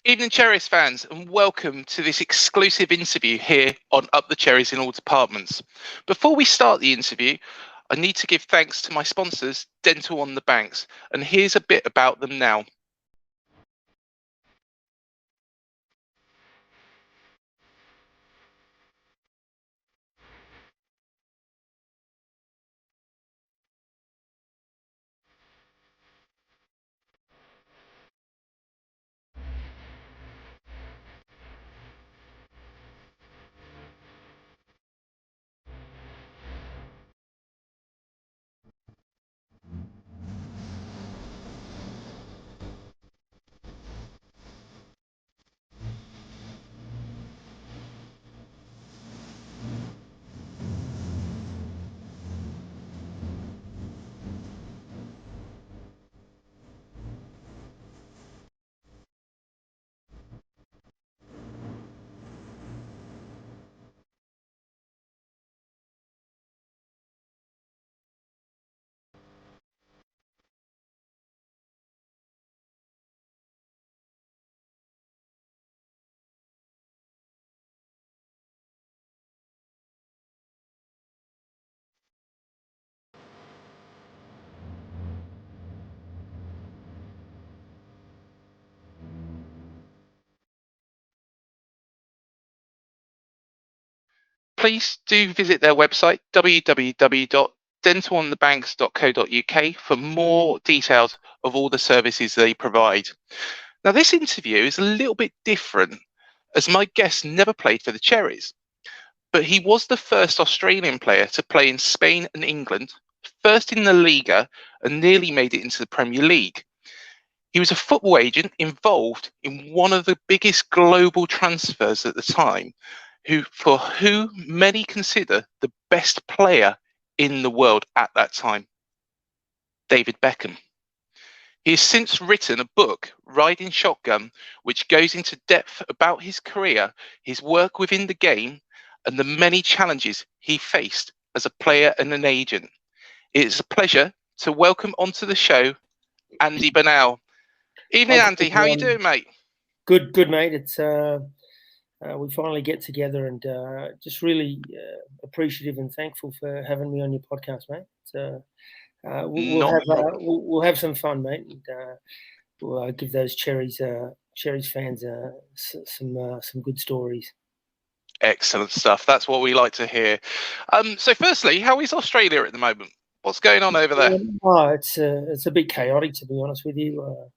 Evening Cherries fans, and welcome to this exclusive interview here on Up the Cherries in all departments. Before we start the interview, I need to give thanks to my sponsors, Dental on the Banks, and here's a bit about them now. Please do visit their website, www.dentalonthebanks.co.uk, for more details of all the services they provide. Now, this interview is a little bit different, as my guest never played for the Cherries, but he was the first Australian player to play in Spain and England, first in the Liga, and nearly made it into the Premier League. He was a football agent involved in one of the biggest global transfers at the time, for who many consider the best player in the world at that time, David Beckham. He has since written a book, Riding Shotgun, which goes into depth about his career, his work within the game, and the many challenges he faced as a player and an agent. It is a pleasure to welcome onto the show Andy Bernal. Evening, Andy. How are you doing, mate? Good, mate. It's we finally get together, and just really appreciative and thankful for having me on your podcast, mate. We'll have some fun, mate. And, we'll give those Cherries fans some good stories. Excellent stuff. That's what we like to hear. So, firstly, how is Australia at the moment? What's going on over there? It's a bit chaotic, to be honest with you.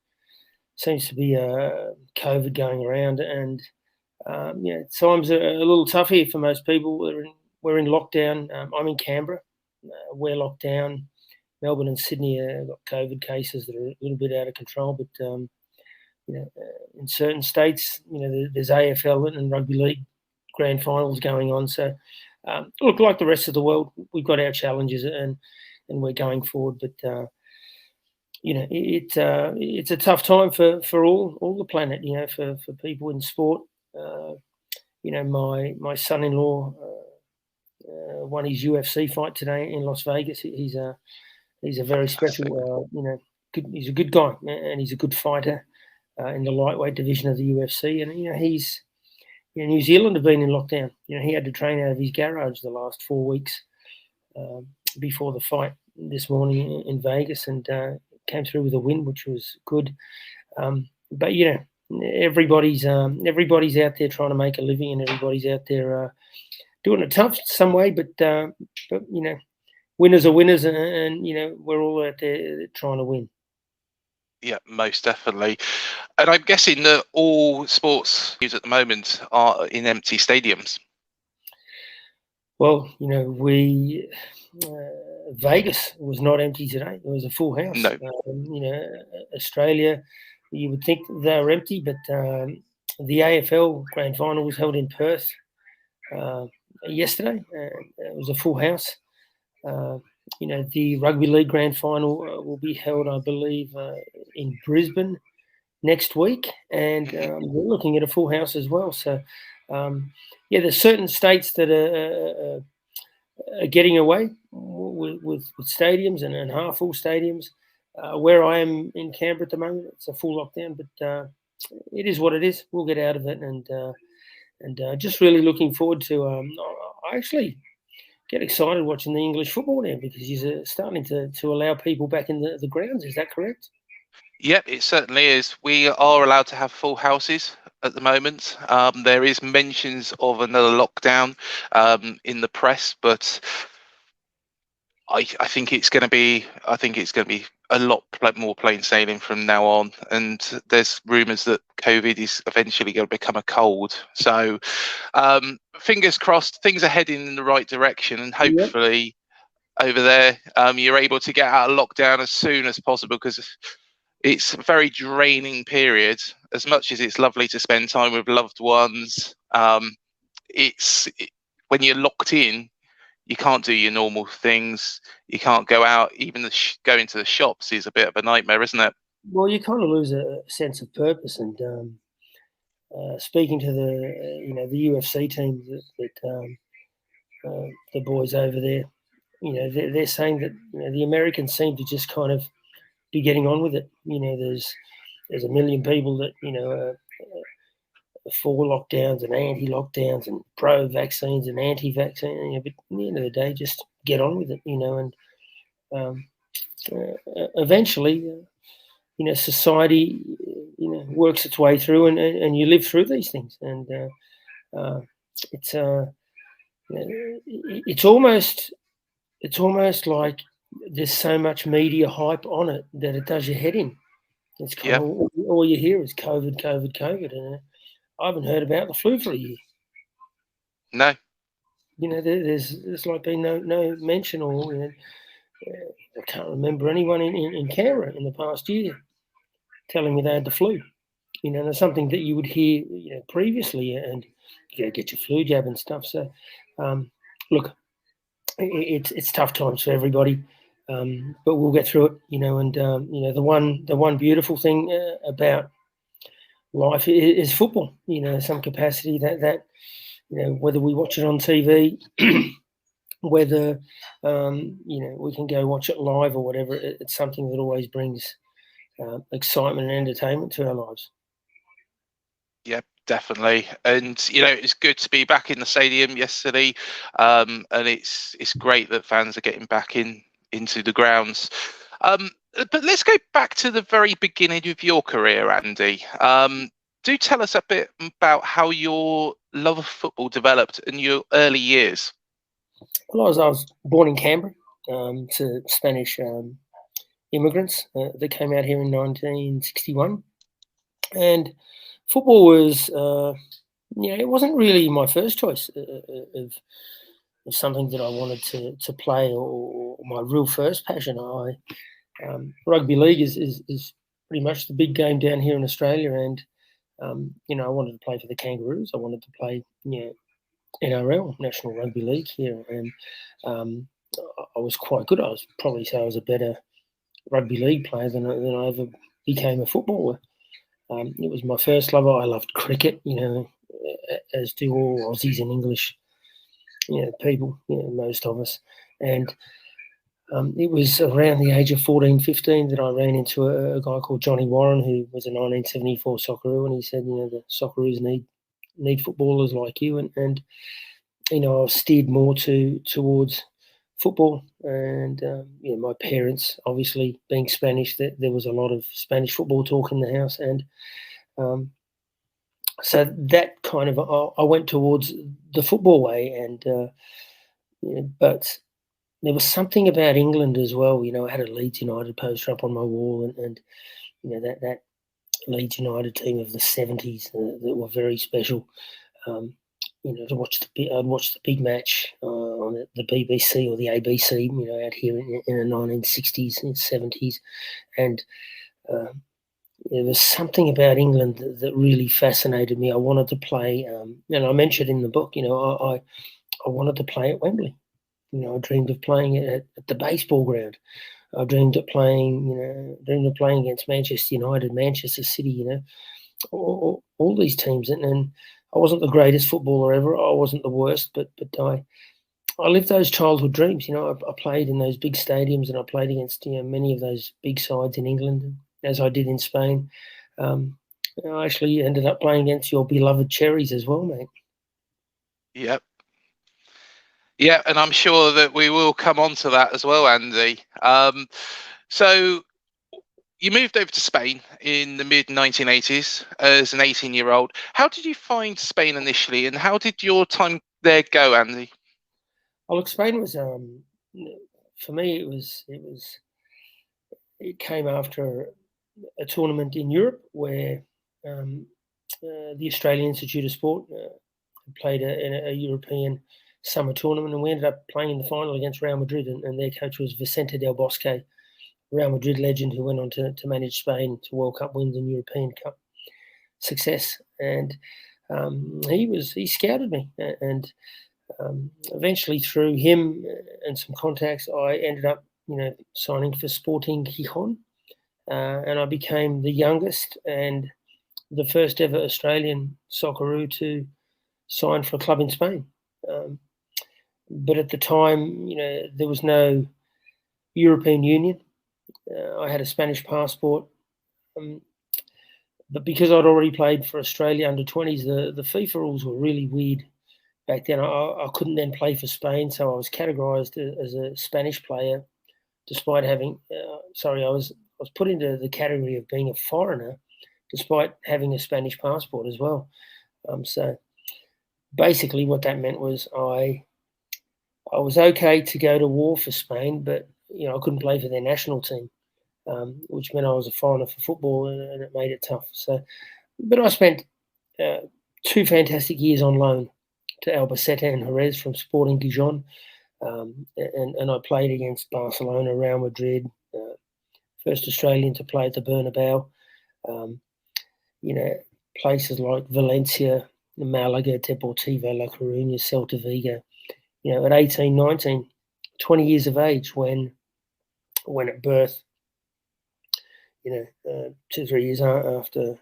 Seems to be COVID going around, and times are a little tough here for most people. We're in lockdown. I'm in Canberra. We're locked down. Melbourne and Sydney have got COVID cases that are a little bit out of control, but in certain states, there's AFL and rugby league grand finals going on. So, look, like the rest of the world, we've got our challenges and we're going forward. But it's a tough time for all the planet. For people in sport. My son-in-law won his UFC fight today in Las Vegas. He's a very special, he's a good guy, and he's a good fighter in the lightweight division of the UFC. And New Zealand have been in lockdown. He had to train out of his garage the last 4 weeks before the fight this morning in Vegas, and came through with a win, which was good. But everybody's out there trying to make a living, and everybody's out there doing it tough some way. But winners are winners, and we're all out there trying to win. Yeah, most definitely. And I'm guessing that all sports news at the moment are in empty stadiums. Well, Vegas was not empty today. It was a full house. No. Australia, you would think they were empty, but the AFL grand final was held in Perth yesterday. It was a full house. The rugby league grand final will be held, I believe, in Brisbane next week, and we're looking at a full house as well. So, there's certain states that are getting away with stadiums and half full stadiums. Where I am in Canberra at the moment, it's a full lockdown, but it is what it is. We'll get out of it, and just really looking forward to. I actually get excited watching the English football now because he's starting to allow people back in the grounds. Is that correct? Yep, it certainly is. We are allowed to have full houses at the moment. There is mentions of another lockdown in the press, but I think it's going to be. I think it's going to be a lot more plain sailing from now on. And there's rumours that COVID is eventually going to become a cold. So, fingers crossed, things are heading in the right direction, and hopefully over there you're able to get out of lockdown as soon as possible, because it's a very draining period. As much as it's lovely to spend time with loved ones, when you're locked in, you can't do your normal things. You can't go out. Even going to the shops is a bit of a nightmare, isn't it? Well, you kind of lose a sense of purpose. And speaking to the UFC team that the boys over there, they're saying that the Americans seem to just kind of be getting on with it. There's a million people that for lockdowns and anti-lockdowns and pro-vaccines and anti-vaccine. But at the end of the day, just get on with it. And eventually, society, works its way through, and you live through these things. And it's almost like there's so much media hype on it that it does your head in. It's kind of all you hear is COVID, COVID, COVID, and I haven't heard about the flu for a year. No. There's like been no mention, or I can't remember anyone in Canberra in the past year telling me they had the flu. There's something that you would hear previously, and get your flu jab and stuff. So, look, it's tough times for everybody, but we'll get through it. And the one beautiful thing about life is football. Some capacity that whether we watch it on TV, whether we can go watch it live or whatever, it's something that always brings excitement and entertainment to our lives. Yeah, definitely. And it's good to be back in the stadium yesterday, and it's great that fans are getting back into the grounds. But let's go back to the very beginning of your career, Andy. Do tell us a bit about how your love of football developed in your early years. Well, I was born in Canberra to Spanish immigrants that came out here in 1961, and football was, it wasn't really my first choice of something that I wanted to play, or my real first passion. Rugby league is pretty much the big game down here in Australia, and I wanted to play for the Kangaroos. I wanted to play, NRL, National Rugby League here, and I was quite good. I was probably say I was a better rugby league player than I ever became a footballer. It was my first love. I loved cricket, as do all Aussies and English, people, most of us. And it was around the age of 14, 15 that I ran into a guy called Johnny Warren, who was a 1974 Socceroo, and he said, the Socceroos need footballers like you. And I was steered more towards football. And my parents, obviously being Spanish, there was a lot of Spanish football talk in the house, and so that kind of I went towards the football way. And but there was something about England as well. I had a Leeds United poster up on my wall, and that Leeds United team of the 70s that were very special. To watch I'd watch the big match on the BBC or the ABC, out here in the 1960s and 70s, and there was something about England that really fascinated me. I wanted to play, and I mentioned in the book, I wanted to play at Wembley. I dreamed of playing at the baseball ground. I dreamed of playing against Manchester United, Manchester City, all these teams. And I wasn't the greatest footballer ever. I wasn't the worst, but I lived those childhood dreams. I played in those big stadiums, and I played against many of those big sides in England, as I did in Spain. I actually ended up playing against your beloved Cherries as well, mate. Yep. Yeah, and I'm sure that we will come on to that as well, Andy. So you moved over to Spain in the mid 1980s as an 18-year-old. How did you find Spain initially, and how did your time there go, Andy? Oh, look, Spain was for me. It came after a tournament in Europe where the Australian Institute of Sport played in a European summer tournament, and we ended up playing in the final against Real Madrid, and their coach was Vicente Del Bosque, Real Madrid legend who went on to manage Spain to World Cup wins and European Cup success. And he scouted me, and eventually through him and some contacts, I ended up signing for Sporting Gijon, and I became the youngest and the first ever Australian Socceroo to sign for a club in Spain. But at the time, there was no European Union. I had a Spanish passport. But because I'd already played for Australia under 20s, the FIFA rules were really weird back then. I couldn't then play for Spain, so I was categorised as a Spanish player, despite having. I was put into the category of being a foreigner, despite having a Spanish passport as well. So basically, what that meant was I was okay to go to war for Spain, but I couldn't play for their national team, which meant I was a foreigner for football, and it made it tough. So, but I spent 2 fantastic years on loan to Albacete and Jerez from Sporting Gijon, and I played against Barcelona, Real Madrid, first Australian to play at the Bernabeu. Places like Valencia, Malaga, Deportivo La Coruña, Celta Vigo. At 18, 19, 20 years of age when at birth, 2-3 years after,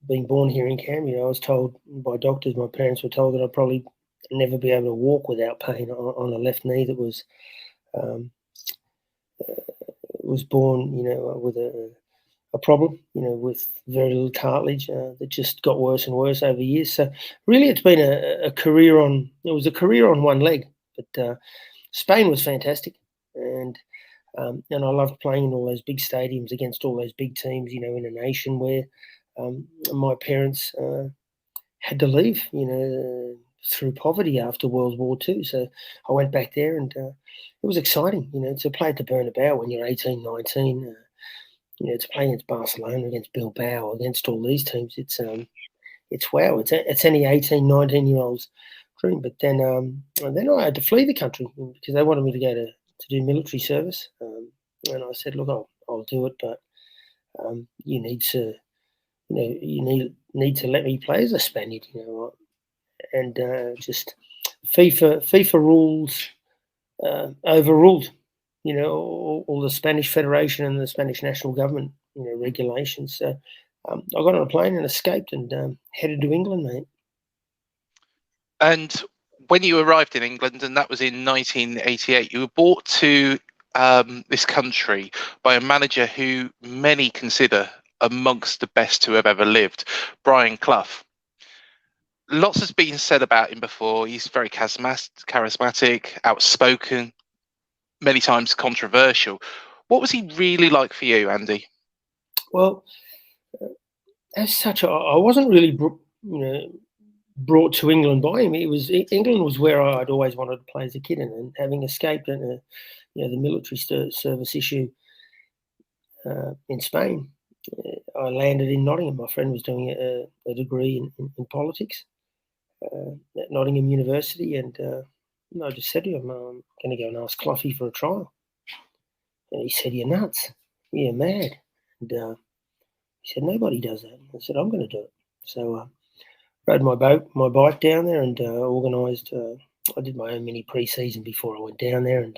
being born here in Canberra, I was told by doctors, my parents were told that I'd probably never be able to walk without pain on a left knee that was born, with a problem, with very little cartilage that just got worse and worse over years. So really, it's been a career on. It was a career on one leg, but Spain was fantastic, and I loved playing in all those big stadiums against all those big teams. In a nation where my parents had to leave, through poverty after World War II. So I went back there, and it was exciting, to play at the Bernabeu when you're 18, 19. To play against Barcelona, against Bilbao, against all these teams, it's wow. It's any 18, 19-year-old's dream. But then I had to flee the country because they wanted me to go to do military service, and I said, look, I'll do it, but you need to, you need to let me play as a Spaniard, and just FIFA rules overruled. All the Spanish Federation and the Spanish national government, regulations. So I got on a plane and escaped and headed to England, mate. And when you arrived in England, and that was in 1988, you were brought to this country by a manager who many consider amongst the best to have ever lived, Brian Clough. Lots has been said about him before. He's very charismatic, outspoken, many times controversial. What was he really like for you, Andy? Well, as such, I wasn't really, brought to England by him. England was where I'd always wanted to play as a kid, and having escaped the military service issue in Spain, I landed in Nottingham. My friend was doing a degree in politics at Nottingham University, and I just said to him, I'm going to go and ask Cloughie for a trial. And he said, you're nuts. You're mad. And he said, nobody does that. I said, I'm going to do it. So rode my bike down there and organised. I did my own mini pre-season before I went down there, and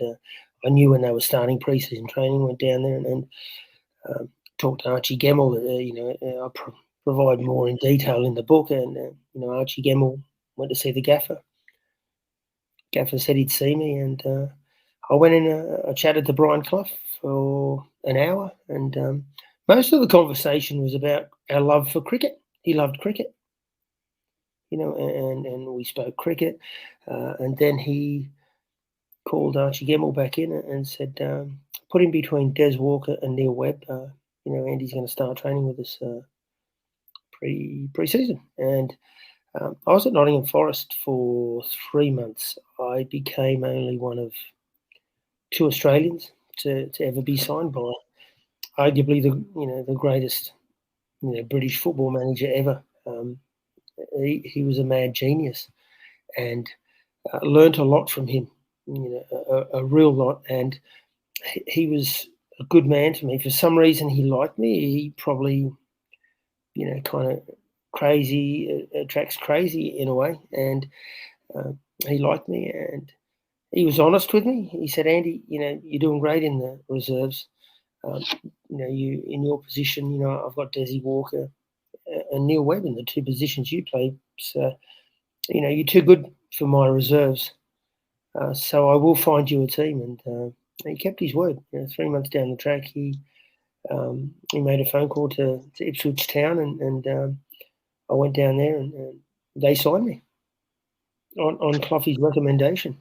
I knew when they were starting pre-season training. Went down there and talked to Archie Gemmell. I provide more in detail in the book, and Archie Gemmell went to see the gaffer. Gaffer said he'd see me, and I went in. I chatted to Brian Clough for an hour, and most of the conversation was about our love for cricket. He loved cricket, and we spoke cricket. And then he called Archie Gemmell back in and said, put him between Des Walker and Neil Webb. Andy's going to start training with us pre-season. And I was at Nottingham Forest for 3 months. I became only one of 2 Australians to ever be signed by arguably the greatest British football manager ever. He was a mad genius, and learnt a lot from him, a real lot. And he was a good man to me. For some reason, he liked me. He probably, kind of crazy, attracts crazy in a way. And he liked me, and he was honest with me. He said, Andy, you're doing great in the reserves. You in your position, I've got Desi Walker and Neil Webb in the 2 positions you play. So, you're too good for my reserves. So I will find you a team. And he kept his word. 3 months down the track, he made a phone call to Ipswich Town, and I went down there, and they signed me on Cloughie's recommendation.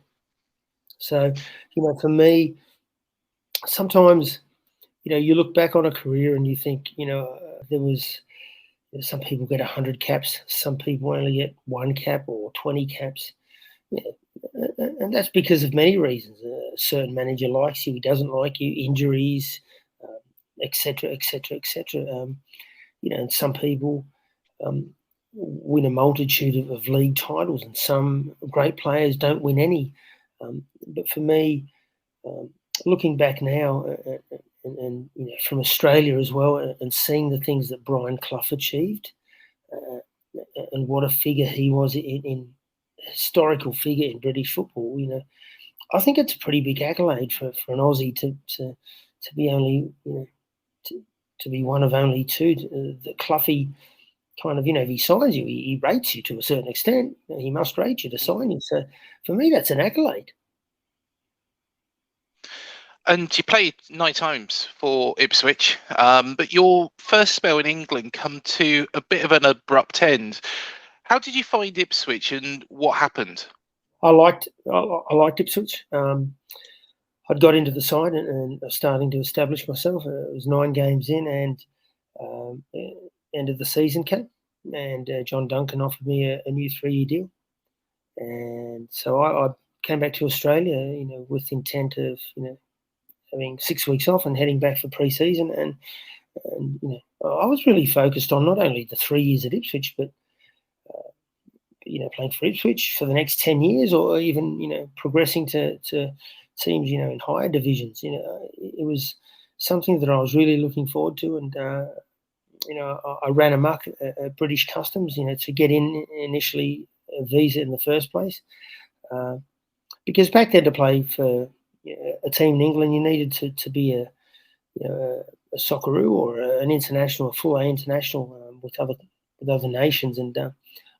So, for me, sometimes, you look back on a career and you think, there was some people get 100 caps, some people only get 1 cap or 20 caps. And that's because of many reasons. A certain manager likes you, he doesn't like you, injuries, etc., etc., etc. And some people win a multitude of league titles, and some great players don't win any. But for me, looking back now, and from Australia as well, and seeing the things that Brian Clough achieved, and what a figure he was in historical figure in British football, I think it's a pretty big accolade for an Aussie to be only, to be one of only 2 that Cloughie kind of, if he signs you, he rates you to a certain extent. He must rate you to sign you. So for me, that's an accolade. And you played 9 times for Ipswich, but your first spell in England come to a bit of an abrupt end. How did you find Ipswich, and what happened? I liked Ipswich. I'd got into the side and starting to establish myself. It was 9 games in, and end of the season came, and John Duncan offered me a new 3-year deal, and so I came back to Australia, with intent of having 6 weeks off and heading back for pre-season, and I was really focused on not only the 3 years at Ipswich, but playing for Ipswich for the next 10 years, or even progressing to teams in higher divisions. It was something that I was really looking forward to, and I ran amok at British Customs, to get in initially a visa in the first place, because back then to play for a team in England, you needed to be a Socceroo or an international, a full A international with other nations, and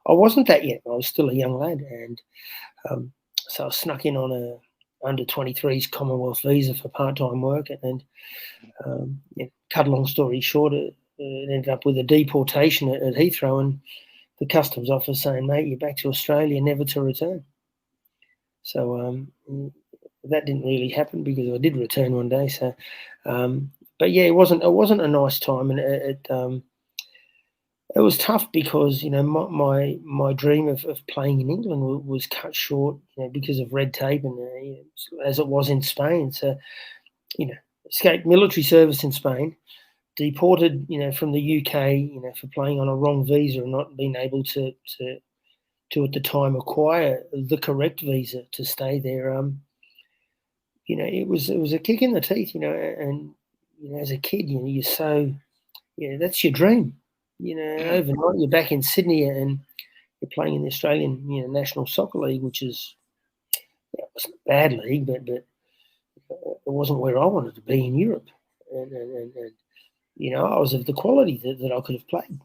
I wasn't that yet. I was still a young lad, and so I snuck in on a under 23s Commonwealth visa for part-time work, and cut a long story short, it ended up with a deportation at Heathrow, and the customs officer saying, "Mate, you're back to Australia, never to return." So that didn't really happen, because I did return one day. So, but yeah, it wasn't a nice time, and it was tough because my dream of playing in England was cut short, because of red tape, and as it was in Spain. So, escaped military service in Spain, deported, from the UK, for playing on a wrong visa and not being able to at the time acquire the correct visa to stay there. It was a kick in the teeth, and as a kid, you're so, that's your dream. Overnight you're back in Sydney and you're playing in the Australian, National Soccer League, which is, it wasn't a bad league, but it wasn't where I wanted to be in Europe. And I was of the quality that I could have played,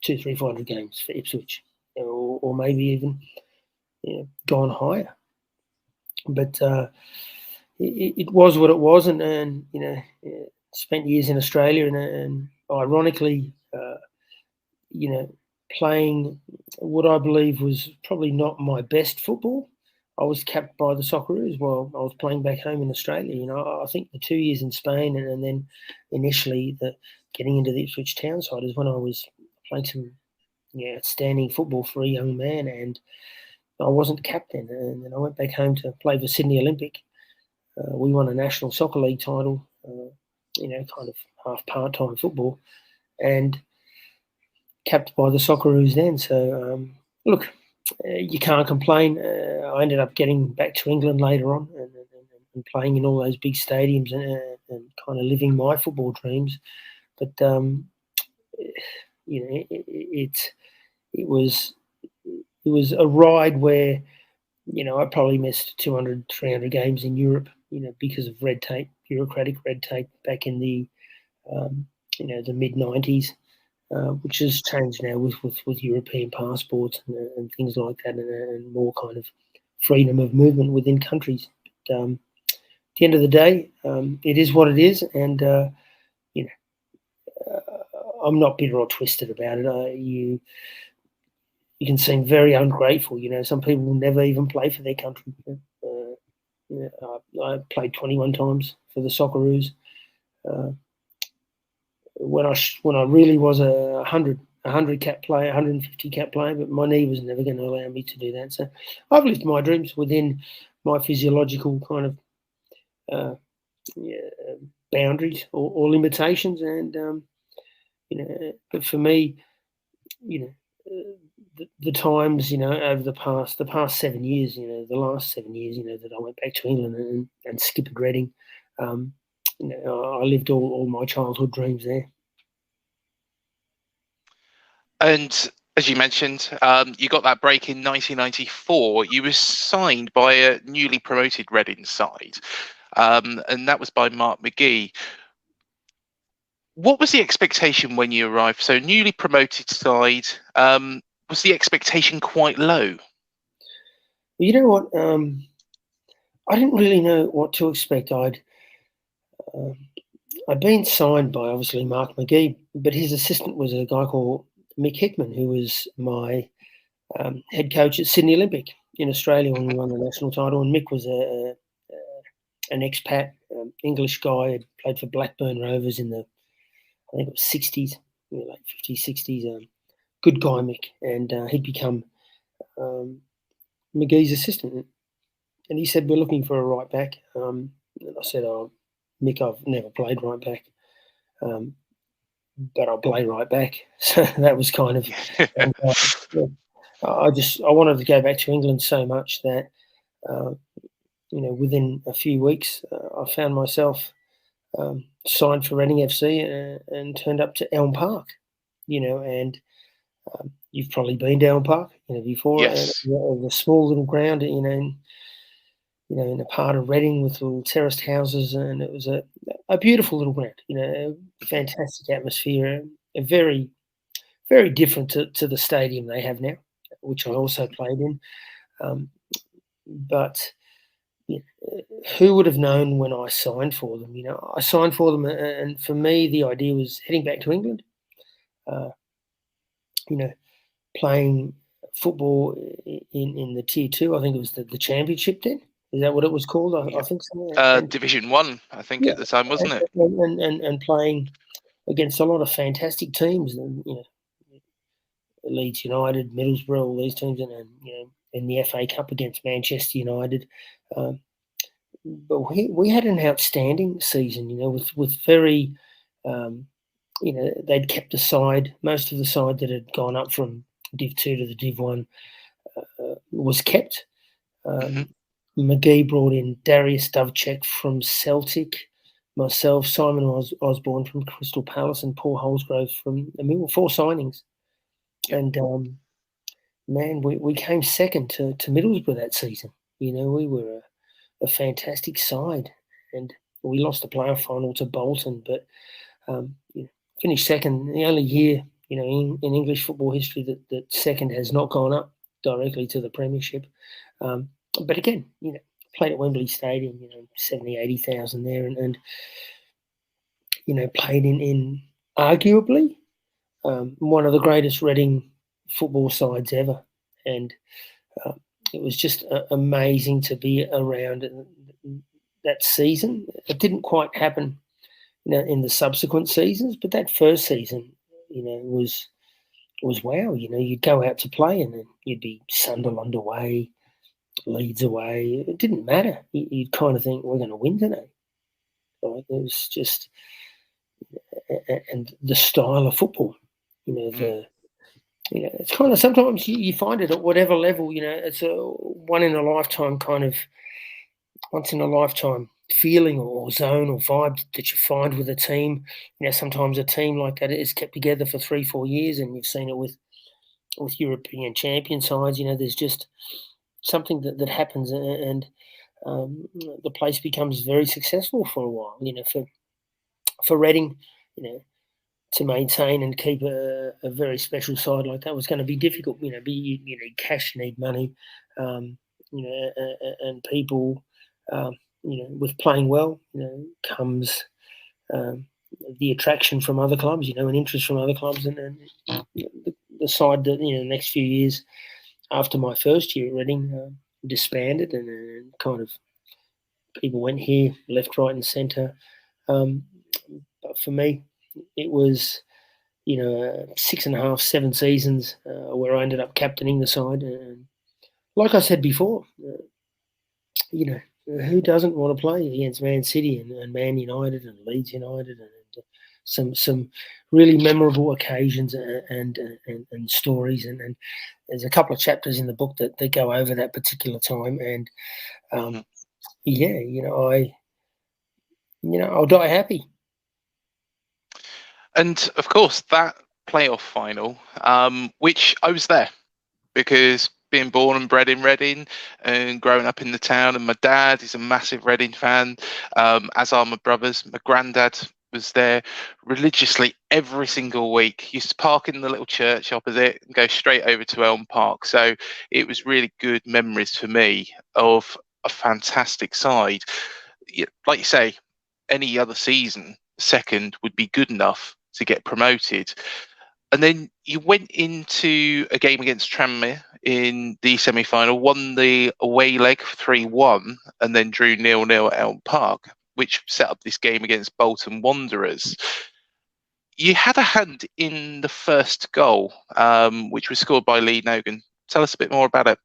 200, 300, 400 games for Ipswich, or maybe even, gone higher. But it was what it was, and spent years in Australia, and ironically, playing what I believe was probably not my best football. I was capped by the Socceroos while I was playing back home in Australia. I think the 2 years in Spain and then initially getting into the Ipswich Town side is when I was playing some outstanding football for a young man, and I wasn't captain. And then I went back home to play for Sydney Olympic. We won a National Soccer League title, kind of half part-time football, and capped by the Socceroos then. So, look, you can't complain. I ended up getting back to England later on and playing in all those big stadiums and kind of living my football dreams. But it was a ride where I probably missed 200, 300 games in Europe, because of red tape, bureaucratic red tape back in the the mid '90s. Which has changed now with European passports and things like that, and more kind of freedom of movement within countries. But, at the end of the day, it is what it is, and I'm not bitter or twisted about it. You can seem very ungrateful. Some people will never even play for their country. I played 21 times for the Socceroos. When I really was a 100 cap player, 150 cap player, but my knee was never going to allow me to do that. So I've lived my dreams within my physiological kind of boundaries or limitations, and but for me, the times over the past 7 years, the last 7 years, that I went back to England and skippered Reading. I lived all my childhood dreams there. And as you mentioned, you got that break in 1994. You were signed by a newly promoted Reading side, and that was by Mark McGhee. What was the expectation when you arrived? So newly promoted side, was the expectation quite low? You know what? I didn't really know what to expect. I'd been signed by obviously Mark McGhee, but his assistant was a guy called Mick Hickman, who was my head coach at Sydney Olympic in Australia when we won the national title. And Mick was an expat English guy, had played for Blackburn Rovers in the, I think it was 60s, late 50s, 60s. Good guy, Mick, and he'd become McGhee's assistant. And he said, "We're looking for a right back." And I said, "Oh, Mick, I've never played right back, but I'll play right back." So that was kind of. And, I wanted to go back to England so much that within a few weeks I found myself signed for Reading FC and turned up to Elm Park. And you've probably been to Elm Park, before. Yes. A small little ground, in a part of Reading with little terraced houses, and it was a beautiful little ground. Fantastic atmosphere, a very, very different to the stadium they have now, which I also played in. But who would have known when I signed for them? I signed for them, and for me, the idea was heading back to England. Playing football in the Tier 2. I think it was the Championship then. Is that what it was called? I think so. Division 1, I think, at the time, wasn't it? And playing against a lot of fantastic teams, and Leeds United, Middlesbrough, all these teams, and in the FA Cup against Manchester United. But we had an outstanding season, with very, they'd kept the side. Most of the side that had gone up from Div 2 to the Div 1 was kept. McGhee brought in Darius Dovcek from Celtic, myself, Simon Osborne from Crystal Palace, and Paul Holsgrove from Millwall. 4 signings. And, man, we came second to Middlesbrough that season. We were a fantastic side, and we lost the playoff final to Bolton, but finished second. The only year, in English football history that second has not gone up directly to the Premiership. But again, played at Wembley Stadium, 70,000, 80,000 there, and played in arguably one of the greatest Reading football sides ever, and it was just amazing to be around that season. It didn't quite happen, in the subsequent seasons, but that first season, was wow. You'd go out to play and then you'd be Sunderland away, Leeds away. It didn't matter. You'd kind of think, we're going to win today. Like, it was just, and the style of football, it's kind of, sometimes you find it at whatever level, it's a once in a lifetime feeling or zone or vibe that you find with a team. Sometimes a team like that is kept together for 3-4 years, and you've seen it with European champion sides. There's just something that happens, and the place becomes very successful for a while. For Reading, to maintain and keep a very special side like that was going to be difficult. You need cash, you need money, and people. With playing well, comes the attraction from other clubs, and interest from other clubs, and the side that the next few years after my first year at Reading disbanded, and kind of people went here, left, right, and centre. But for me, it was 6.5, 7 seasons where I ended up captaining the side, and like I said before, who doesn't want to play against Man City and Man United and Leeds United, and some really memorable occasions and stories, and there's a couple of chapters in the book that they go over that particular time, and I'll die happy. And of course, that playoff final, which I was there, because being born and bred in Reading and growing up in the town, and my dad is a massive Reading fan, as are my brothers. My granddad was there religiously every single week. Used to park in the little church opposite and go straight over to Elm Park. So it was really good memories for me of a fantastic side. Like you say, any other season, second would be good enough to get promoted. And then you went into a game against Tranmere in the semi-final, won the away leg 3-1, and then drew 0-0 at Elm Park, which set up this game against Bolton Wanderers. You had a hand in the first goal, which was scored by Lee Nogan. Tell us a bit more about it.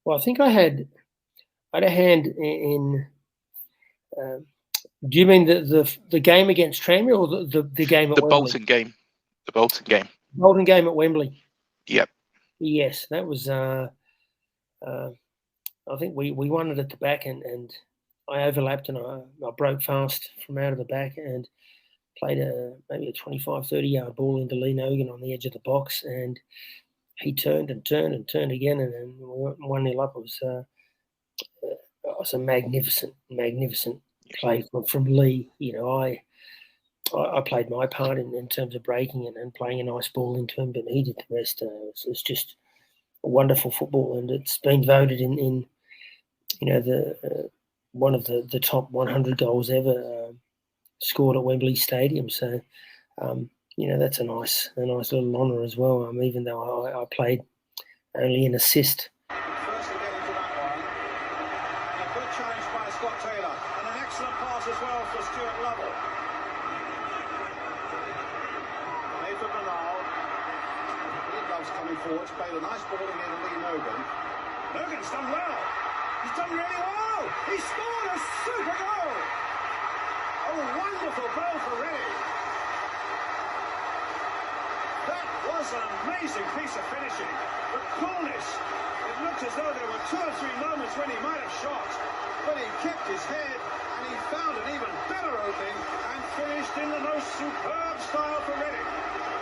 Well, I think I had a hand in. Do you mean the game against Tranmere, or the game at the Wembley? Bolton game? The Bolton game. Bolton game at Wembley. Yep. Yes, that was. I think we won it at the back, and I overlapped and I broke fast from out of the back and played maybe a 25, 30-yard ball into Lee Nogan on the edge of the box, and he turned and turned and turned again, and then we went 1-0 up. It was a magnificent play from Lee. I played my part in terms of breaking and playing a nice ball into him, but he did the rest. It's just a wonderful football, and it's been voted in the one of the top 100 goals ever scored at Wembley Stadium. So that's a nice little honour as well. Even though I played only an assist. First to get into that one. And a good challenge by Scott Taylor, and an excellent pass as well for Stuart Lovell. For Bernal. He loves coming forward to play the nice ball in to Lee Nogan. Nogan's done well. He's done really well. He scored a super goal. A wonderful goal for Reading. That was an amazing piece of finishing. The coolness. It looked as though there were 2 or 3 moments when he might have shot, but he kept his head and he found an even better opening and finished in the most superb style for Reading.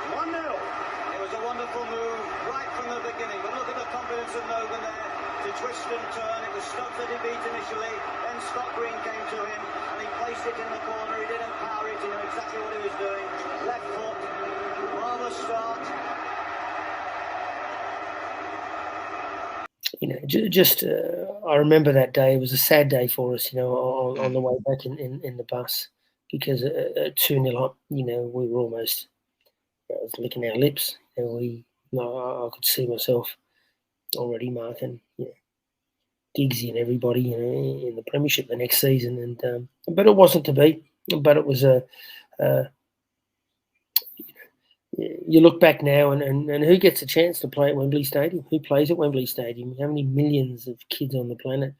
1-0. It was a wonderful move right from the beginning, but look at the confidence of Nogan there to twist and turn. It was Stubbs that he beat initially, then Scott Green came to him and he placed it in the corner. He didn't power it, he knew exactly what he was doing. Left foot, marvellous start. I remember that day. It was a sad day for us, on the way back in the bus. because at 2-0 up, we were almost licking our lips. I could see myself already marking Giggsy and everybody in the Premiership the next season, and but it wasn't to be. But it was you look back now, and who gets a chance to play at Wembley Stadium? Who plays at Wembley Stadium? How many millions of kids on the planet,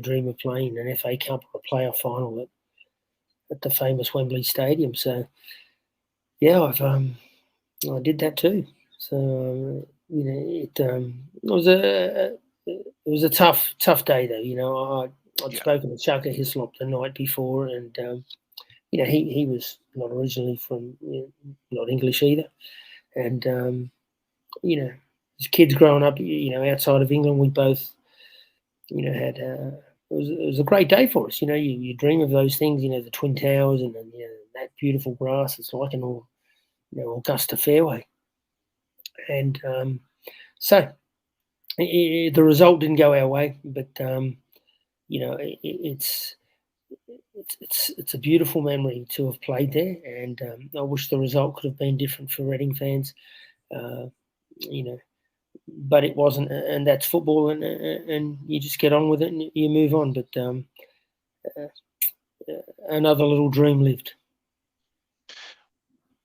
dream of playing an FA Cup or a playoff final at the famous Wembley Stadium? So, yeah, I did that too. So, it was a tough day though. I'd spoken to Chaka Hislop the night before, and he was not originally from not English either, and as kids growing up, outside of England, we both had it was a great day for us. You dream of those things, the Twin Towers and then that beautiful grass. It's like an Augusta fairway, and so the result didn't go our way, but it's a beautiful memory to have played there, and I wish the result could have been different for Reading fans, but it wasn't, and that's football, and you just get on with it and you move on. But another little dream lived.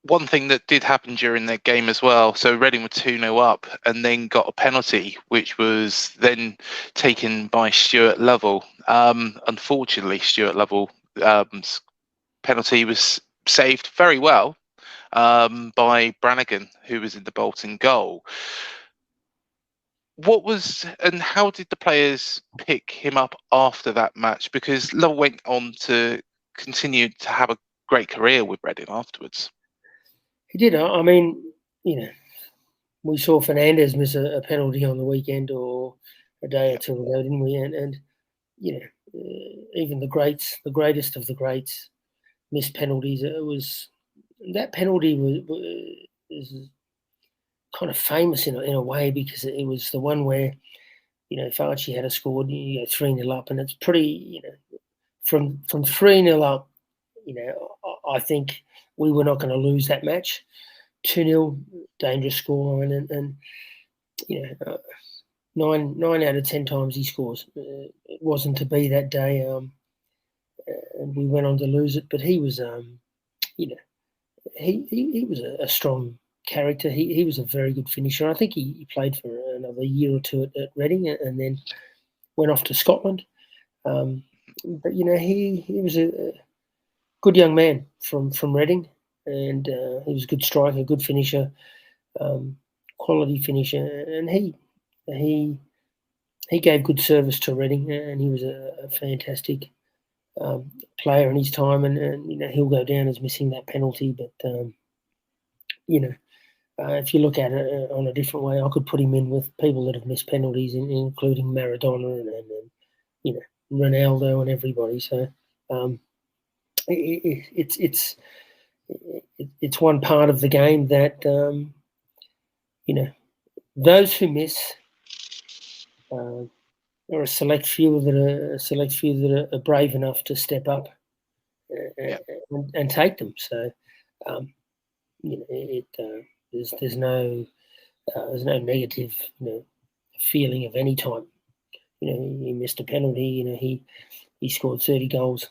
One thing that did happen during that game as well, so Reading were 2-0 up and then got a penalty, which was then taken by Stuart Lovell. Unfortunately, Stuart Lovell's penalty was saved very well by Brannigan, who was in the Bolton goal. How did the players pick him up after that match? Because Lovell went on to continue to have a great career with Reading afterwards. He did. I mean, we saw Fernandez miss a penalty on the weekend or a day or two ago, didn't we? And even the greatest of the greats, missed penalties. That penalty was kind of famous in a way, because it was the one where if Archie had scored, 3-0 up, and it's pretty from 3-0 up. I think we were not going to lose that match. 2-0, dangerous scoreline, and 9 out of 10 times he scores. It wasn't to be that day, and we went on to lose it. But he was, he was a strong character. He was a very good finisher. I think he played for another year or two at Reading, and then went off to Scotland. But he was a good young man from Reading, and he was a good striker, good finisher, quality finisher, and he gave good service to Reading, and he was a fantastic player in his time, and he'll go down as missing that penalty. But if you look at it on a different way, I could put him in with people that have missed penalties, including Maradona and Ronaldo and everybody. So it's one part of the game that those who miss are a select few that are brave enough to step up and take them. So there's no negative feeling of any type. He missed a penalty. He scored 30 goals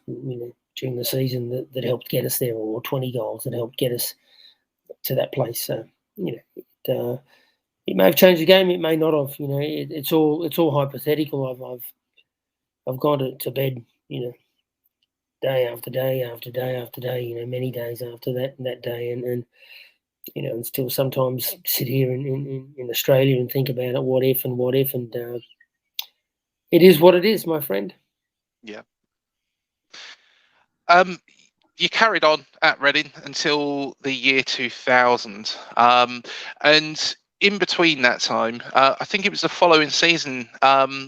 during the season that helped get us there, or 20 goals that helped get us to that place. So it may have changed the game, it may not have. It's all hypothetical. I've gone to bed, day after day after day after day, many days after that day, and and still sometimes sit here in Australia and think about it, what if, and it is what it is, my friend. Yeah. You carried on at Reading until the year 2000, and in between that time, I think it was the following season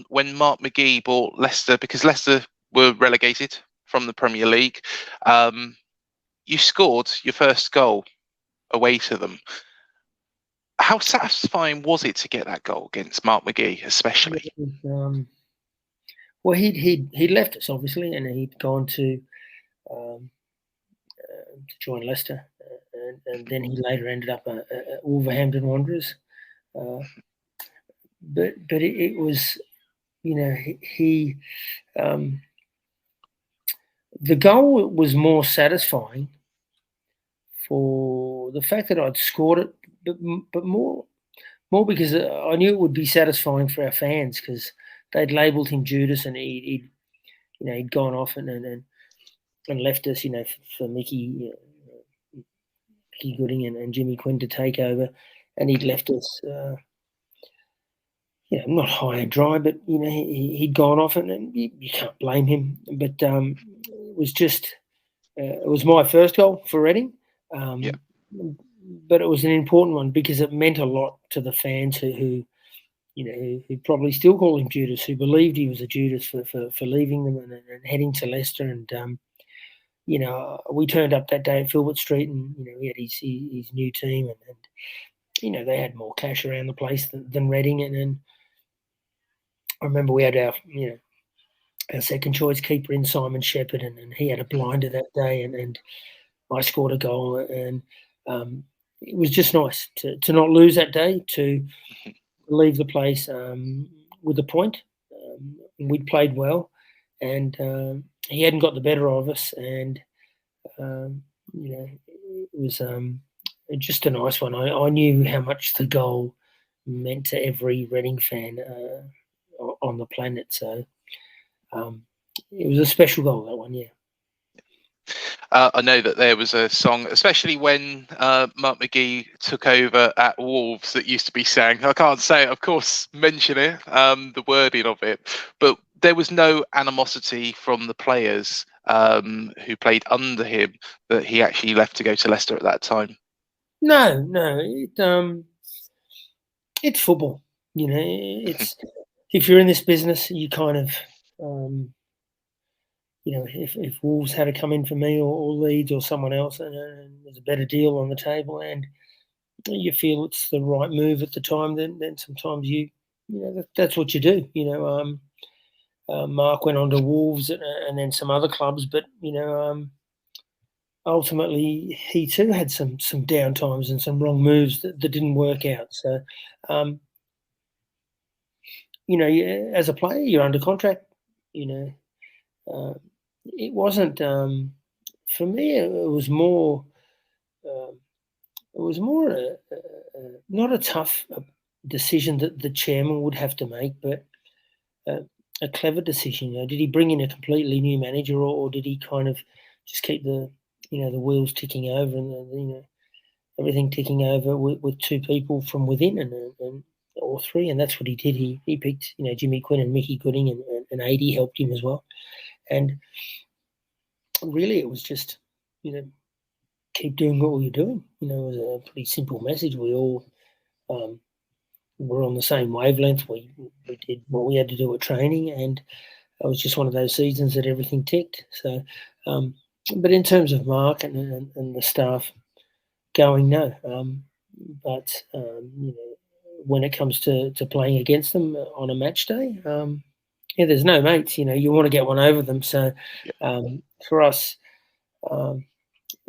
when Mark McGhee bought Leicester, because Leicester were relegated from the Premier League. You scored your first goal away to them. How satisfying was it to get that goal against Mark McGhee, especially? Well, he'd left us, obviously, and he'd gone to to join Leicester, and then he later ended up at Wolverhampton Wanderers. But it was, he the goal was more satisfying for the fact that I'd scored it, but more because I knew it would be satisfying for our fans, because they'd labelled him Judas, and he'd gone off and left us, for Mickey Gooding and Jimmy Quinn to take over, and he'd left us, not high and dry, but he'd gone off, and you can't blame him. But it was just, it was my first goal for Reading, but it was an important one because it meant a lot to the fans who probably still call him Judas, who believed he was a Judas for leaving them and heading to Leicester. And we turned up that day at Filbert Street, and he had his new team, and they had more cash around the place than Reading. And I remember we had our second choice keeper in Simon Shepherd, and he had a blinder that day, and I scored a goal, and it was just nice to not lose that day, to leave the place with a point. We'd played well, and he hadn't got the better of us, and it was just a nice one. I knew how much the goal meant to every Reading fan on the planet, so it was a special goal, that one, yeah. I know that there was a song, especially when Mark McGhee took over at Wolves, that used to be sang. I can't say it, of course, mention it, the wording of it, but there was no animosity from the players who played under him that he actually left to go to Leicester at that time. No, it's football. It's if you're in this business, you kind of. If Wolves had to come in for me or Leeds or someone else, and there's a better deal on the table, and you feel it's the right move at the time, then sometimes that's what you do. Mark went on to Wolves and then some other clubs, but ultimately he too had some down times and some wrong moves that didn't work out. So, as a player, you're under contract. It wasn't for me. It was more. Not a tough decision that the chairman would have to make, but a clever decision. Did he bring in a completely new manager, or did he kind of just keep the the wheels ticking over and everything ticking over with two people from within and or three? And that's what he did. He picked Jimmy Quinn and Mickey Gooding, and AD helped him as well. And really, it was just, keep doing what you're doing. It was a pretty simple message. We all were on the same wavelength. We did what we had to do at training, and it was just one of those seasons that everything ticked. So, but in terms of Mark and the staff going, no. But when it comes to playing against them on a match day, there's no mates. You want to get one over them. So for us,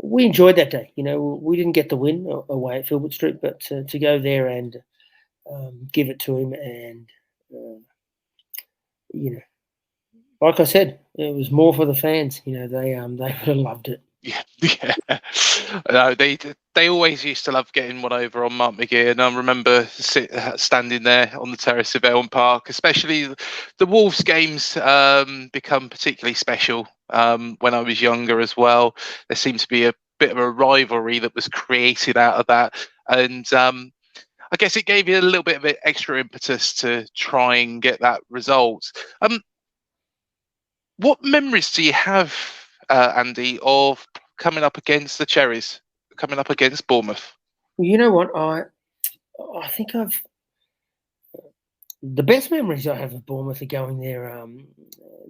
we enjoyed that day. We didn't get the win away at Filbert Street, but to go there and give it to him, and like I said, it was more for the fans. They would have loved it. Yeah. No, they always used to love getting one over on Mark McGhee, and I remember standing there on the terrace of Elm Park. Especially the Wolves games become particularly special when I was younger as well. There seemed to be a bit of a rivalry that was created out of that, and I guess it gave you a little bit of extra impetus to try and get that result. What memories do you have, Andy, of coming up against the Cherries, coming up against Bournemouth? Well, you know what? I think the best memories I have of Bournemouth are going there.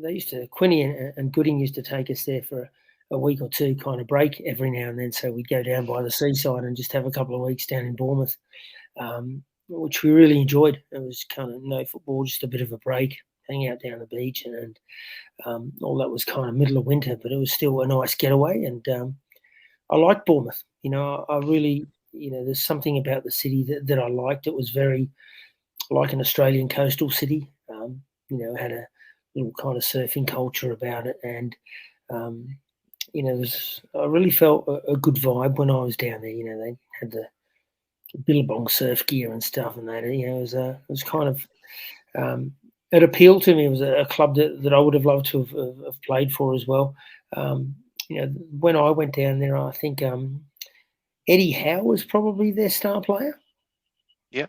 They used to, Quinny and Gooding used to take us there for a week or two, kind of break every now and then. So we'd go down by the seaside and just have a couple of weeks down in Bournemouth, which we really enjoyed. It was kind of no football, just a bit of a break, hang out down the beach, and all that was kind of middle of winter, but it was still a nice getaway. And I liked Bournemouth. I really, there's something about the city that I liked. It was very like an Australian coastal city. Had a little kind of surfing culture about it, and I really felt a good vibe when I was down there. They had the billabong surf gear and stuff, and that. It was kind of it appealed to me. It was a club that I would have loved to have played for as well. When I went down there, I think Eddie Howe was probably their star player. Yeah.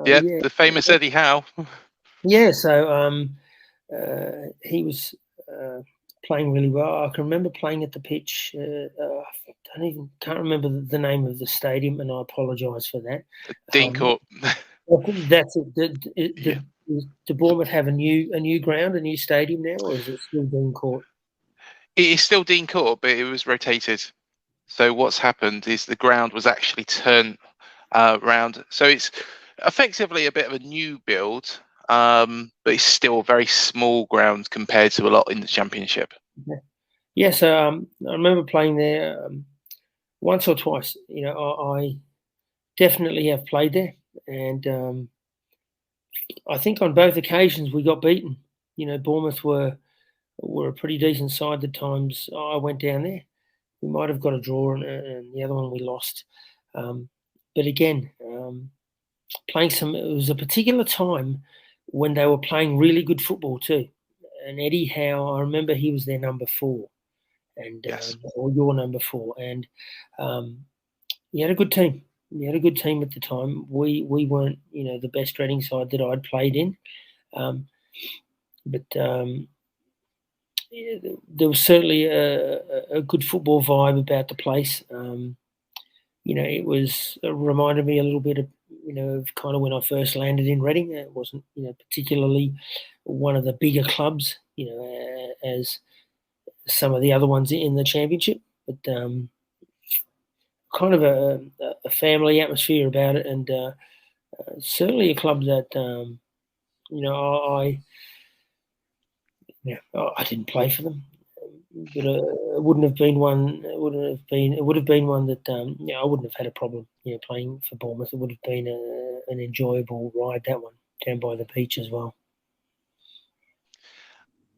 Yeah, The famous Eddie Howe. Yeah, so he was playing really well. I can remember playing at the pitch. Can't remember the name of the stadium, and I apologise for that. Dean Court. That's it. Do Bournemouth have a new ground, a new stadium now, or is it still Dean Court? It is still Dean Court, but it was rotated. So what's happened is the ground was actually turned round. So it's effectively a bit of a new build, but it's still a very small ground compared to a lot in the Championship. Yeah, so I remember playing there once or twice. I definitely have played there, and I think on both occasions we got beaten. Bournemouth were a pretty decent side the times I went down there. We might have got a draw, and the other one we lost. But again, playing it was a particular time when they were playing really good football too. And Eddie Howe, I remember he was their number 4, and Yes. or your number 4, and he had a good team. We had a good team at the time. We weren't, the best Reading side that I'd played in, but there was certainly a good football vibe about the place. It reminded me a little bit of, of kind of when I first landed in Reading. It wasn't, particularly one of the bigger clubs, as some of the other ones in the Championship, but kind of a family atmosphere about it, and certainly a club that, I didn't play for them, but it wouldn't have been one. It would have been one that I wouldn't have had a problem, playing for Bournemouth. It would have been an enjoyable ride, that one, down by the beach as well.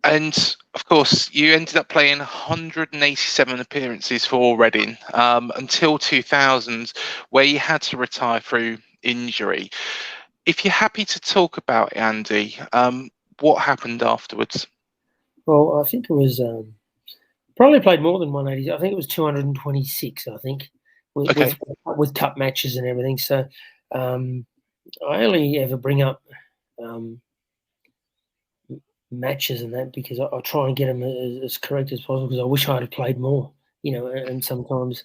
And of course, you ended up playing 187 appearances for Reading until 2000, where you had to retire through injury. If you're happy to talk about it, Andy, what happened afterwards? Well, I think it was probably played more than 180. I think it was 226. I think with cup matches and everything. So I only ever bring up matches and that because I try and get them as correct as possible, because I wish I'd have played more. And sometimes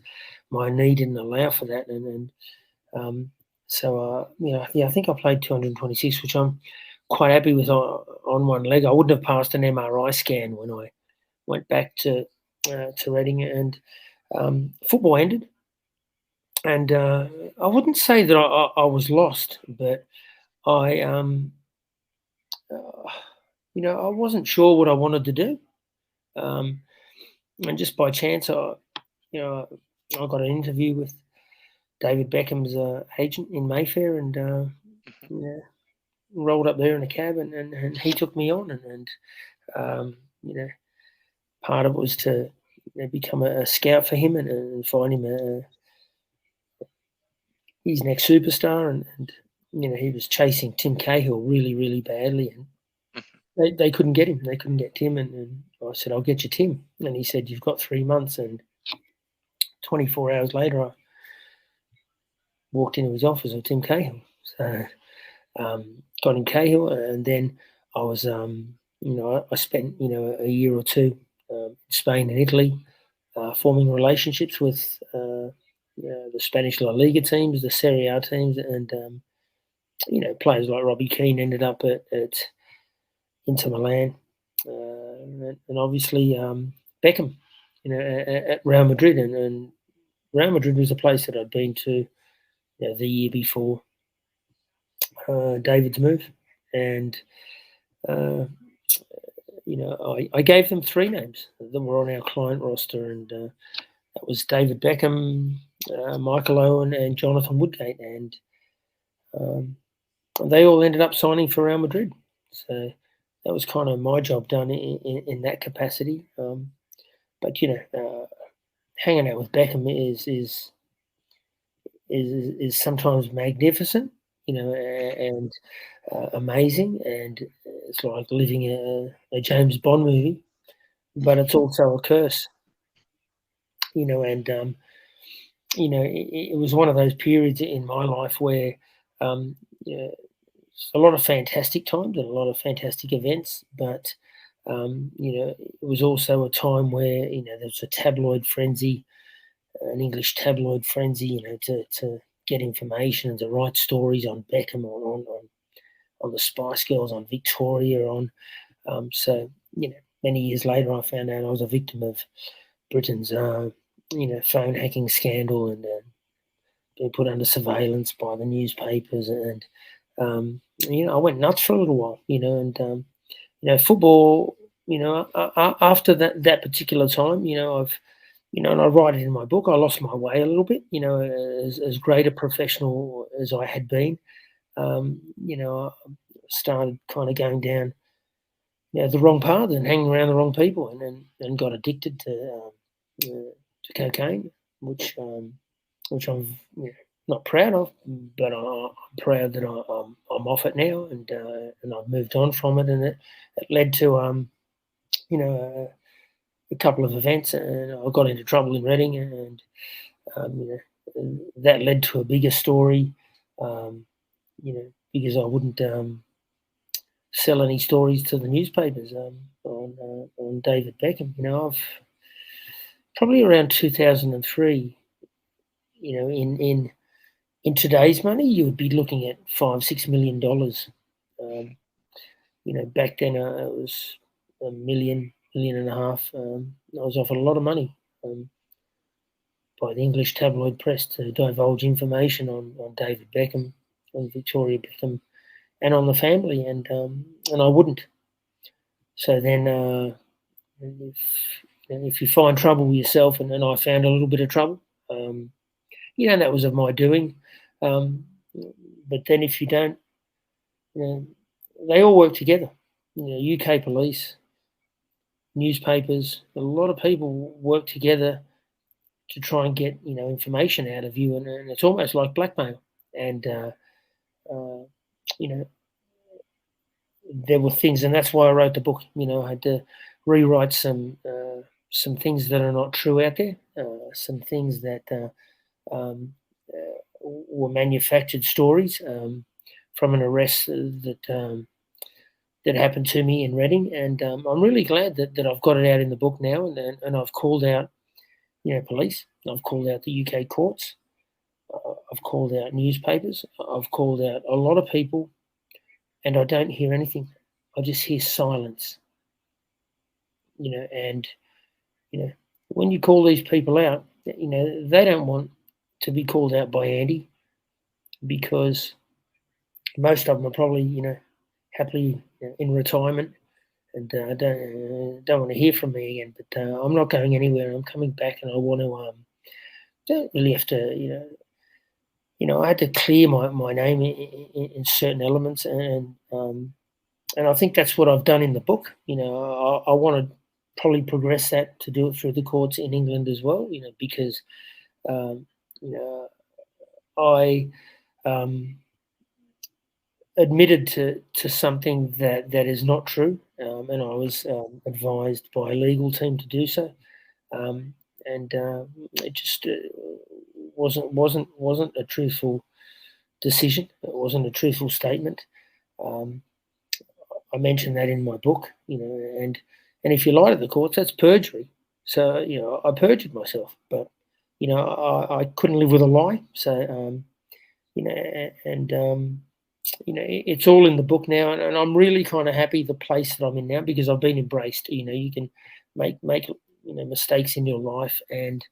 my knee didn't allow for that, so I think I played 226, which I'm quite happy with on one leg. I wouldn't have passed an MRI scan when I went back to Reading, and football ended. And I wouldn't say that I was lost, but I I wasn't sure what I wanted to do, and just by chance, I got an interview with David Beckham's agent in Mayfair, and rolled up there in a cab, and he took me on, and part of it was to become a scout for him and find him his next superstar, and he was chasing Tim Cahill really, really badly, and they couldn't get him. They couldn't get Tim, and I said, "I'll get you Tim," and he said, "You've got 3 months." And 24 hours later, I walked into his office with Tim Cahill. So got him Cahill, and then I was, I spent a year or two in Spain and Italy, forming relationships with the Spanish La Liga teams, the Serie A teams, and players like Robbie Keane ended up at Inter Milan, and obviously Beckham, at Real Madrid, and Real Madrid was a place that I'd been to the year before David's move, and I gave them 3 names that were on our client roster, and That was David Beckham, Michael Owen, and Jonathan Woodgate, and they all ended up signing for Real Madrid. So that was kind of my job done in that capacity. But hanging out with Beckham is sometimes magnificent, and amazing, and it's like living a James Bond movie, but it's also a curse, and it was one of those periods in my life where a lot of fantastic times and a lot of fantastic events, but it was also a time where there was a tabloid frenzy, an English tabloid frenzy, to get information and to write stories on Beckham, on the Spice Girls, on Victoria, so many years later I found out I was a victim of Britain's phone hacking scandal, and being put under surveillance by the newspapers, and I went nuts for a little while, and football, after that particular time, I've and I write it in my book, I lost my way a little bit, as great a professional as I had been. I started kind of going down the wrong path and hanging around the wrong people, and got addicted to cocaine, which I'm not proud of, but I'm proud that I'm off it now, and I've moved on from it, and it led to a couple of events, and I got into trouble in Reading, and that led to a bigger story, because I wouldn't sell any stories to the newspapers on David Beckham. I've probably around 2003. In today's money, you would be looking at $5-6 million. Back then it was $1 million and a half. I was offered a lot of money by the English tabloid press to divulge information on David Beckham, on Victoria Beckham, and on the family, and I wouldn't. So then, if you find trouble with yourself, and I found a little bit of trouble, that was of my doing. But then if you don't, they all work together. UK police, newspapers, a lot of people work together to try and get information out of you, and it's almost like blackmail. And there were things, and that's why I wrote the book. I had to rewrite some things that are not true out there, some things that were manufactured stories from an arrest that happened to me in Reading, and I'm really glad that I've got it out in the book now, and I've called out police, I've called out the UK courts, I've called out newspapers, I've called out a lot of people, and I don't hear anything. I just hear silence. And when you call these people out, they don't want to be called out by Andy, because most of them are probably happily in retirement, and don't want to hear from me again. But I'm not going anywhere. I'm coming back, and I want to. Don't really have to. I had to clear my name in certain elements, and I think that's what I've done in the book. I want to probably progress that to do it through the courts in England as well. Because I admitted to something that is not true, and I was advised by a legal team to do so, and it just wasn't a truthful decision. It wasn't a truthful statement. I mentioned that in my book, and if you lie to the courts, that's perjury. So I perjured myself, but I couldn't live with a lie. So it's all in the book now, and I'm really kind of happy the place that I'm in now, because I've been embraced. You can make mistakes in your life, and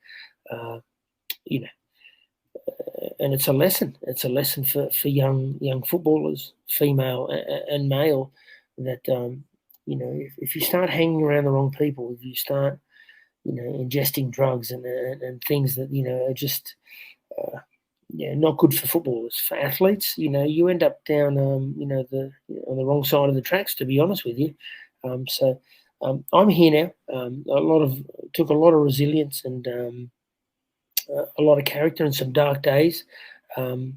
and it's a lesson. It's a lesson for young footballers, female and male, that if you start hanging around the wrong people, if you start ingesting drugs and things that are just not good for footballers, for athletes. You end up down on the wrong side of the tracks, to be honest with you. So I'm here now. Took a lot of resilience and a lot of character and some dark days. And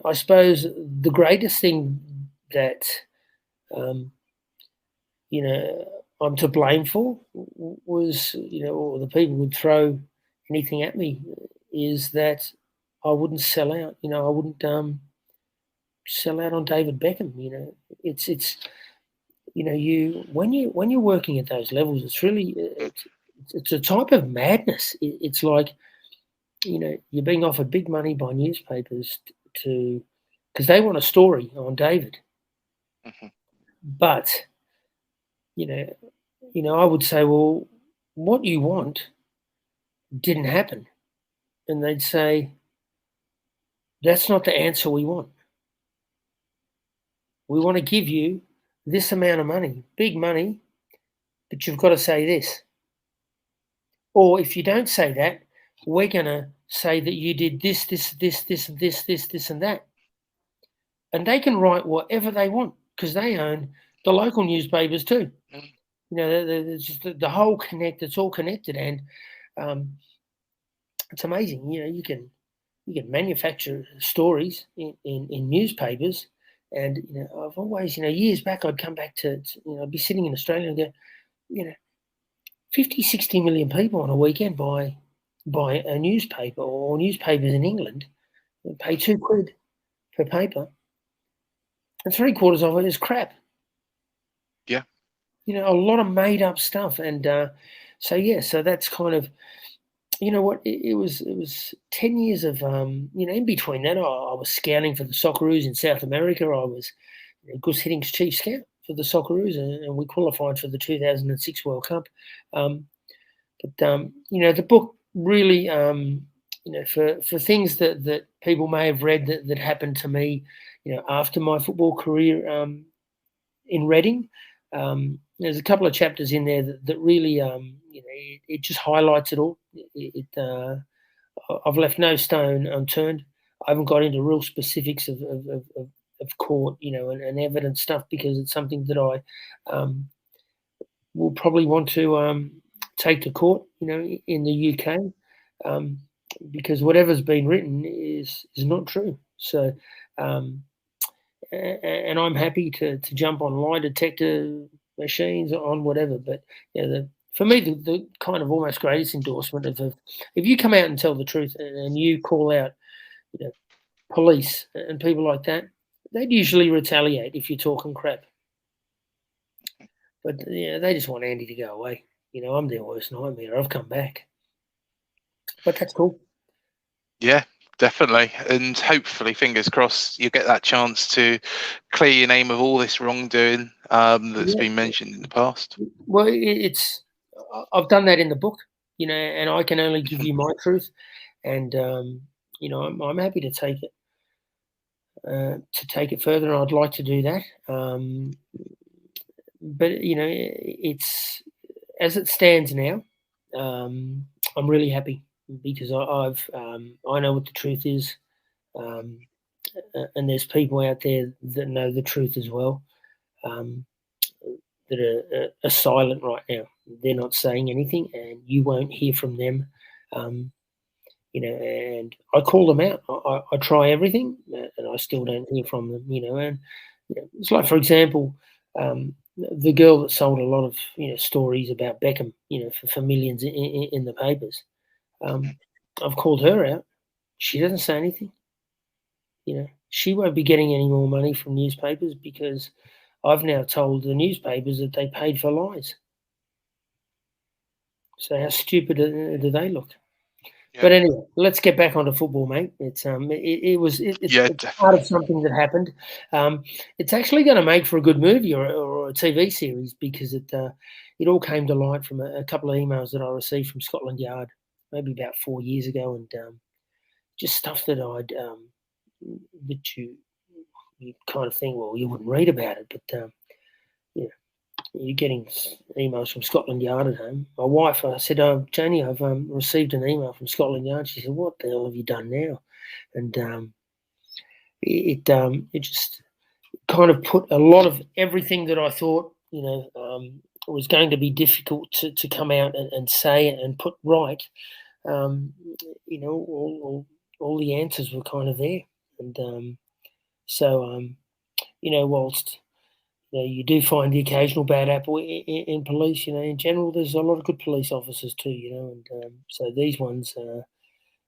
I suppose the greatest thing that I'm to blame for was, or the people would throw anything at me, is that I wouldn't sell out. I wouldn't sell out on David Beckham. It's when you're working at those levels, it's really it's a type of madness. It's like you're being offered big money by newspapers because they want a story on David, but I would say, well, what you want didn't happen. And they'd say, that's not the answer we want. We want to give you this amount of money, big money, but you've got to say this. Or if you don't say that, we're going to say that you did this, and that. And they can write whatever they want because they own the local newspapers too. The whole it's all connected, and it's amazing. You can manufacture stories in newspapers, and I've always years back I'd come back to I'd be sitting in Australia and go 50, 60 million people on a weekend buy a newspaper, or newspapers in England pay £2 per paper, and 3/4 of it is crap. Yeah. A lot of made up stuff. And so that's kind of, what it was 10 years of, in between that, I was scouting for the Socceroos in South America. I was Gus Hiddings' chief scout for the Socceroos, and we qualified for the 2006 World Cup. But the book really, for things that people may have read that happened to me, after my football career in Reading. There's a couple of chapters in there that really, it just highlights it all. I've left no stone unturned. I haven't got into real specifics of court, and evidence stuff, because it's something that I will probably want to take to court, in the UK, because whatever's been written is not true. So, and I'm happy to jump on lie detector machines, on whatever. But for me, the kind of almost greatest endorsement of if you come out and tell the truth and you call out, police and people like that, they'd usually retaliate if you're talking crap. But they just want Andy to go away. I'm their worst nightmare. I've come back, but that's cool. Yeah, definitely. And hopefully, fingers crossed, you get that chance to clear your name of all this wrongdoing that's been mentioned in the past. Well, I've done that in the book, and I can only give you my truth. And, I'm happy to take it further. And I'd like to do that. But, it's, as it stands now, I'm really happy, because I know what the truth is. And there's people out there that know the truth as well, that are silent right now. They're not saying anything, and you won't hear from them. And I call them out. I try everything, and I still don't hear from them. And it's like, for example, the girl that sold a lot of stories about Beckham, for millions in the papers. I've called her out. She doesn't say anything. She won't be getting any more money from newspapers, because I've now told the newspapers that they paid for lies. So how stupid do they look? Yeah. But anyway, let's get back onto football, mate. It's part of something that happened. It's actually going to make for a good movie or a TV series, because it all came to light from a couple of emails that I received from Scotland Yard maybe about 4 years ago, and just stuff that that you kind of think, well, you wouldn't read about it, but you're getting emails from Scotland Yard at home. My wife, I said, "Oh, Janie, I've received an email from Scotland Yard." She said, "What the hell have you done now?" And it just kind of put a lot of everything that I thought, was going to be difficult to come out and say and put right. All the answers were kind of there, and whilst you do find the occasional bad apple in police, in general, there's a lot of good police officers too, and so these ones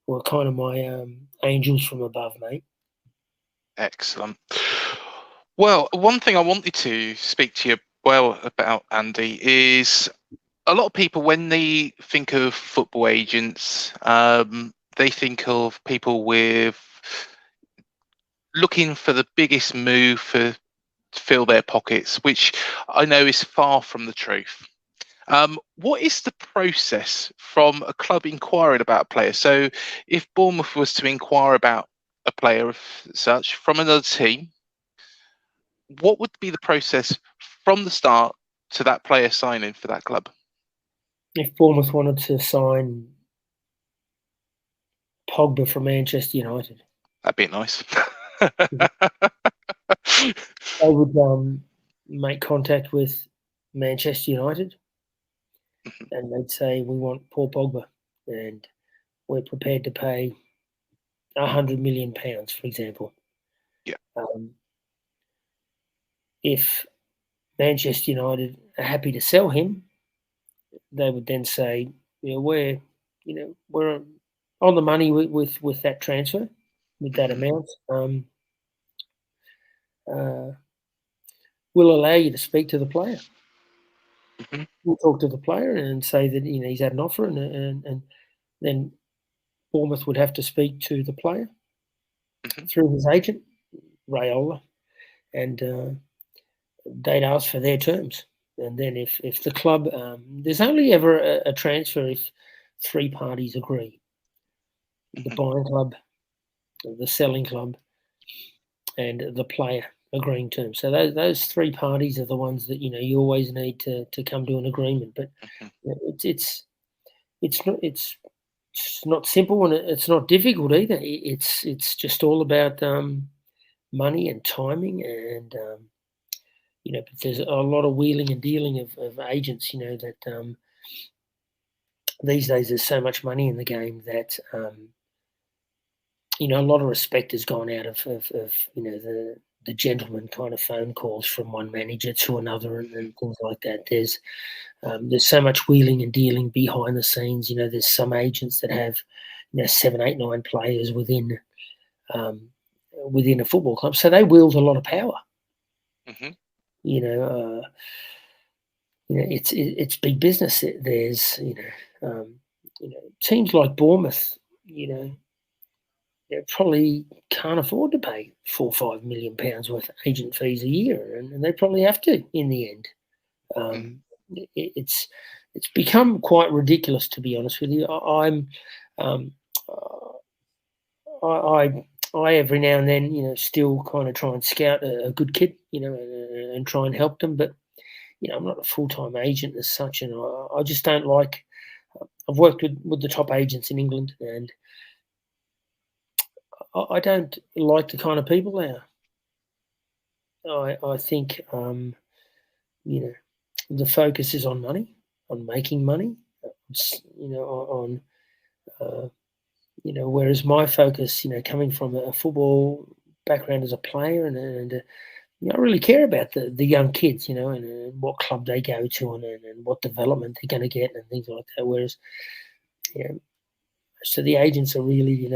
were kind of my angels from above, mate. Excellent. Well, one thing I wanted to speak to you about, Andy, is a lot of people, when they think of football agents, they think of people with looking for the biggest move to fill their pockets, which I know is far from the truth. What is the process from a club inquiring about a player? So if Bournemouth was to inquire about a player of such from another team, what would be the process from the start to that player signing for that club? If Bournemouth wanted to sign Pogba from Manchester United, That'd be nice. they would make contact with Manchester United, and they'd say, "We want Paul Pogba, and we're prepared to pay £100 million, for example." Yeah. If Manchester United are happy to sell him, they would then say, we're on the money with that transfer, with that amount. We'll allow you to speak to the player. Mm-hmm. We'll talk to the player and say that he's had an offer, and then Bournemouth would have to speak to the player through his agent, Raiola, and they'd ask for their terms. And then if the club, there's only ever a transfer if three parties agree: the buying club, the selling club, and the player agreeing terms. So those three parties are the ones that you always need to come to an agreement. But it's not simple, and it's not difficult either. It's just all about money and timing, and but there's a lot of wheeling and dealing of agents. That these days there's so much money in the game that a lot of respect has gone out of the gentleman kind of phone calls from one manager to another and things like that. There's so much wheeling and dealing behind the scenes. There's some agents that have 7, 8, 9 players within a football club, so they wield a lot of power. It's big business. There's teams like Bournemouth, they probably can't afford to pay £4 or £5 million worth of agent fees a year, and they probably have to in the end. It's become quite ridiculous, to be honest with you. I every now and then, still kind of try and scout a good kid, and try and help them. But I'm not a full-time agent as such, and I just don't like. I've worked with the top agents in England, and I don't like the kind of people they are. I think the focus is on money, on making money, whereas my focus, coming from a football background as a player, and I really care about the young kids, and what club they go to, and what development they're going to get, and things like that. Whereas, so the agents are really,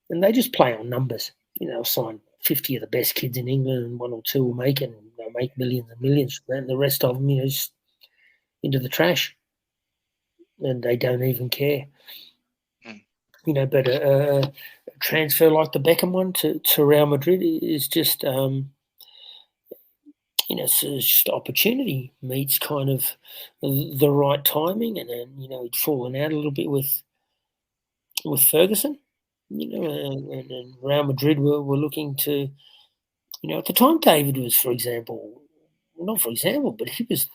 and they just play on numbers. They'll sign 50 of the best kids in England, and 1 or 2 will make it, and they'll make millions and millions from that, and the rest of them, just into the trash, and they don't even care. But a transfer like the Beckham one to Real Madrid is just, it's just opportunity meets kind of the right timing, and then he'd fallen out a little bit with Ferguson, and Real Madrid were looking to, at the time David was, but he was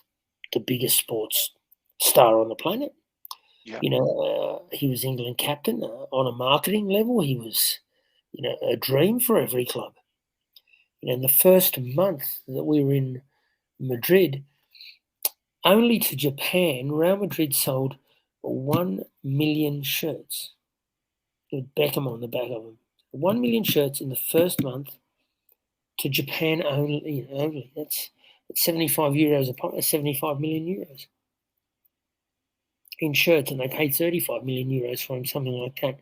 the biggest sports star on the planet. Yeah. He was England captain. On a marketing level, he was, a dream for every club. In the first month that we were in Madrid, only to Japan, Real Madrid sold 1 million shirts with Beckham on the back of them. 1 million shirts in the first month to Japan only. That's 75 euros a pop. That's 75 million euros in shirts, and they paid 35 million euros for him, something like that.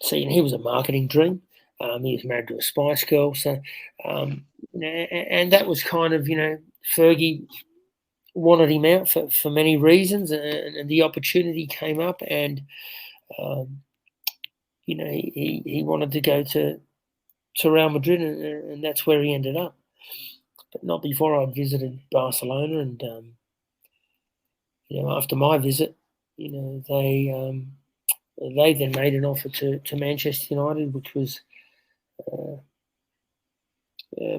So he was a marketing dream. He was married to a Spice Girl, so and that was kind of Fergie wanted him out for many reasons, and the opportunity came up, and he wanted to go to Real Madrid, and that's where he ended up. But not before I'd visited Barcelona, and after my visit, they then made an offer to Manchester United, which was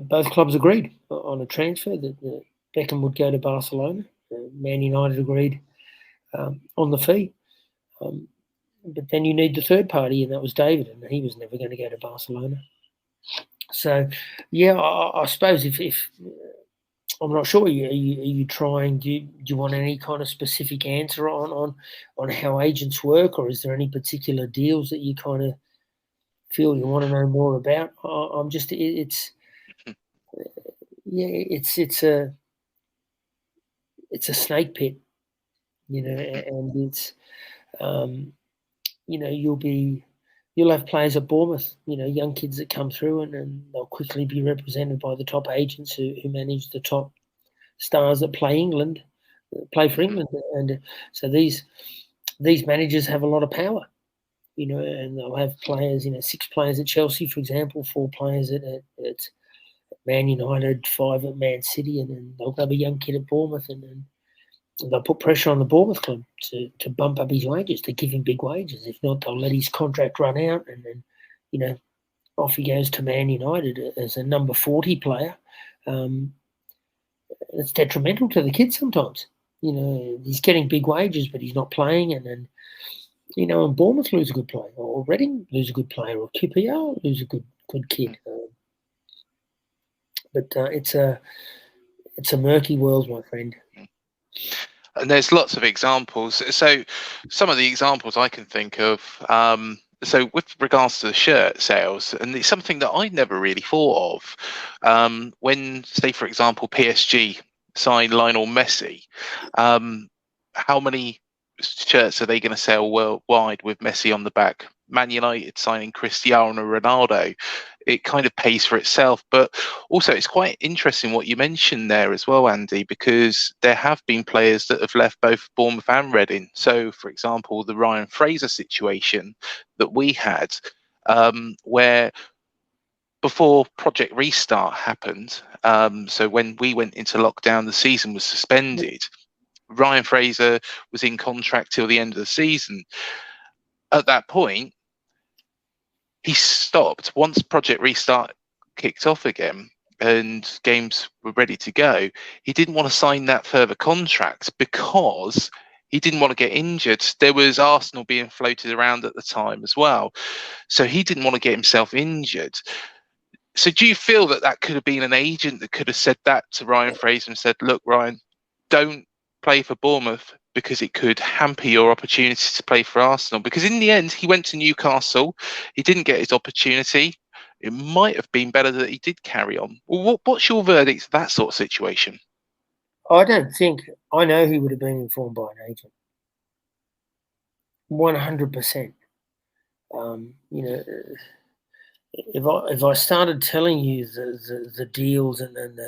both clubs agreed on a transfer that Beckham would go to Barcelona. Man United agreed on the fee. But then you need the third party, and that was David, and he was never going to go to Barcelona. So, yeah, I suppose if I'm not sure, are you trying? Do you want any kind of specific answer on how agents work, or is there any particular deals that you kind of feel you want to know more about? I'm just it's a snake pit, and it's you'll have players at Bournemouth, young kids that come through, and they'll quickly be represented by the top agents who manage the top stars that play for England, and so these managers have a lot of power, and they'll have players, 6 players at Chelsea, for example, 4 players at Man United, 5 at Man City, and then they'll have a young kid at Bournemouth, and they'll put pressure on the Bournemouth club to bump up his wages, to give him big wages. If not, they'll let his contract run out, and then, off he goes to Man United as a number 40 player. It's detrimental to the kid sometimes. He's getting big wages, but he's not playing, and then, and Bournemouth lose a good player, or Reading lose a good player, or QPR lose a good kid. But it's a murky world, my friend. And there's lots of examples. So some of the examples I can think of, so with regards to the shirt sales, and it's something that I never really thought of, when, say, for example, PSG signed Lionel Messi, how many shirts are they going to sell worldwide with Messi on the back? Man United signing Cristiano Ronaldo, it kind of pays for itself. But also, it's quite interesting what you mentioned there as well, Andy, because there have been players that have left both Bournemouth and Reading. So, for example, the Ryan Fraser situation that we had, where before Project Restart happened, so when we went into lockdown, the season was suspended. Ryan Fraser was in contract till the end of the season. At that point, he stopped once Project Restart kicked off again and games were ready to go. He didn't want to sign that further contract because he didn't want to get injured. There was Arsenal being floated around at the time as well. So he didn't want to get himself injured. So do you feel that could have been an agent that could have said that to Ryan Fraser and said, look, Ryan, don't play for Bournemouth because it could hamper your opportunity to play for Arsenal? Because in the end, he went to Newcastle. He didn't get his opportunity. It might have been better that he did carry on. Well, what's your verdict of that sort of situation? I know he would have been informed by an agent. 100%. If I started telling you the deals and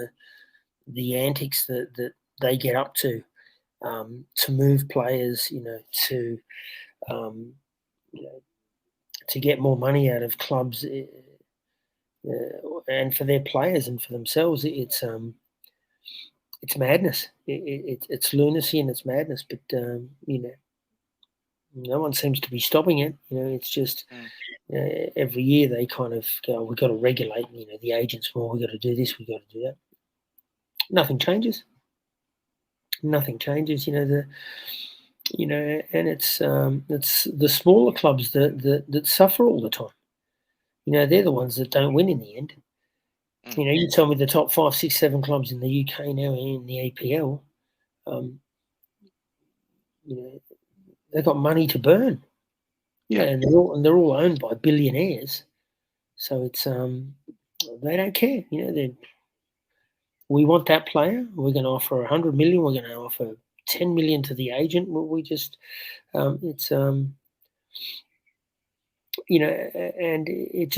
the antics that they get up to move players, to get more money out of clubs, and for their players and for themselves, it's madness. It's lunacy and it's madness. But no one seems to be stopping it. It's just every year they kind of go, we've got to regulate. The agents more. We've got to do this. We've got to do that. Nothing changes. nothing changes. And it's the smaller clubs that suffer all the time. They're the ones that don't win in the end. You tell me the top 5, 6, 7 clubs in the UK now in the EPL, they've got money to burn. And they're all owned by billionaires. So it's they don't care. We want that player. We're going to offer 100 million. We're going to offer 10 million to the agent. We just and it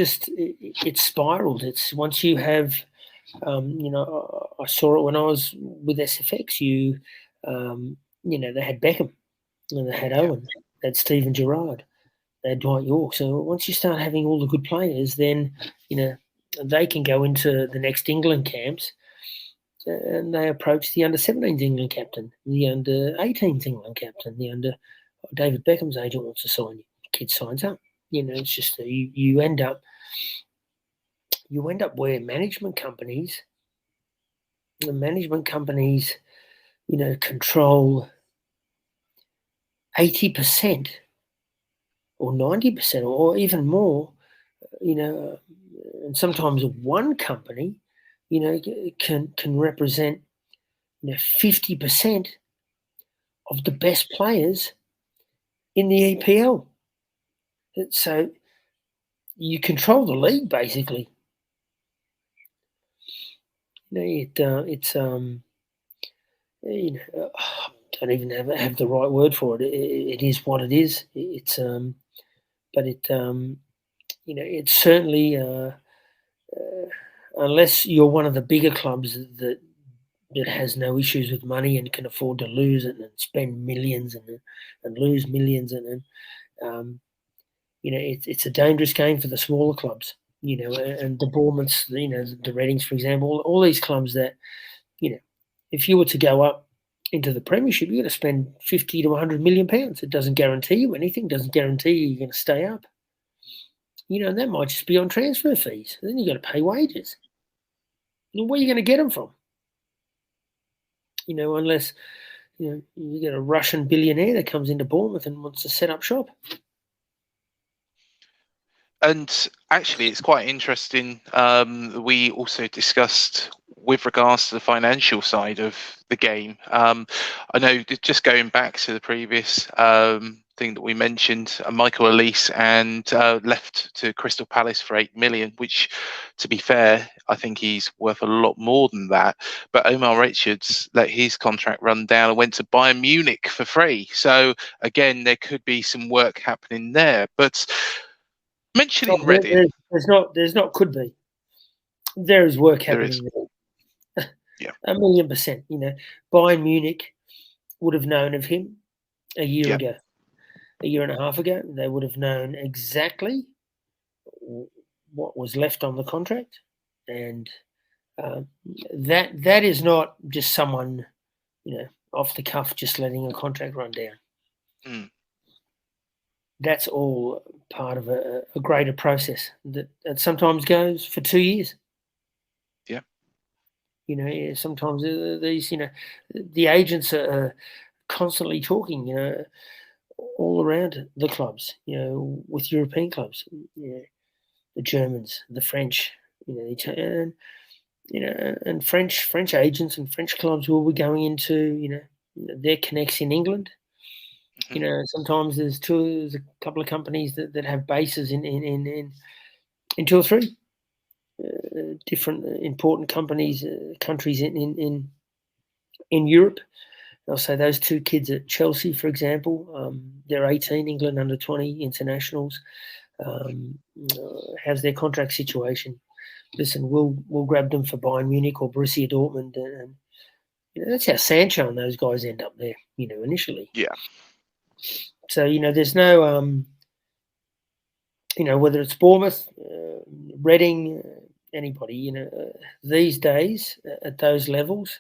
spiraled. It's once you have, I saw it when I was with SFX. They had Beckham, and they had Owen, they had Steven Gerrard, they had Dwight York. So once you start having all the good players, then they can go into the next England camps, and they approach the under-17s England captain, the under-18s England captain, David Beckham's agent wants to sign you. The kid signs up. It's just you end up where management companies, control 80% or 90% or even more, and sometimes one company, can represent 50% of the best players in the EPL. So you control the league basically. I don't even have the right word for it. It is what it is. It's certainly unless you're one of the bigger clubs that has no issues with money and can afford to lose it and spend millions and lose millions and it's a dangerous game for the smaller clubs. And the Bournemouths, the Readings, for example, all these clubs that, if you were to go up into the Premiership, you've got to spend 50 to 100 million pounds. It doesn't guarantee you anything, doesn't guarantee you're going to stay up. And that might just be on transfer fees. And then you've got to pay wages. Where are you going to get them from? Unless, you get a Russian billionaire that comes into Bournemouth and wants to set up shop. And actually, it's quite interesting. We also discussed with regards to the financial side of the game. I know just going back to the previous thing that we mentioned, Michael Elise and left to Crystal Palace for 8 million, which, to be fair, I think he's worth a lot more than that. But Omar Richards let his contract run down and went to Bayern Munich for free. So again, there could be some work happening there. But mentioning Reading, there's not could be. There is work happening there. Yeah, 1,000,000%. Bayern Munich would have known of him a year ago, a year and a half ago. They would have known exactly what was left on the contract, and that is not just someone, off the cuff just letting a contract run down. That's all part of a greater process that sometimes goes for 2 years. Sometimes these, the agents are constantly talking, all around the clubs, with European clubs, the Germans, the French, and French agents and French clubs will be going into, their connects in England. Sometimes there's a couple of companies that have bases in 2 or 3 different important countries in Europe. I'll say those 2 kids at Chelsea, for example, they're 18, England under 20 internationals. How's their contract situation? Listen, we'll grab them for Bayern Munich or Borussia Dortmund, and that's how Sancho and those guys end up there. Initially. Yeah. So there's no whether it's Bournemouth, Reading, anybody, these days at those levels,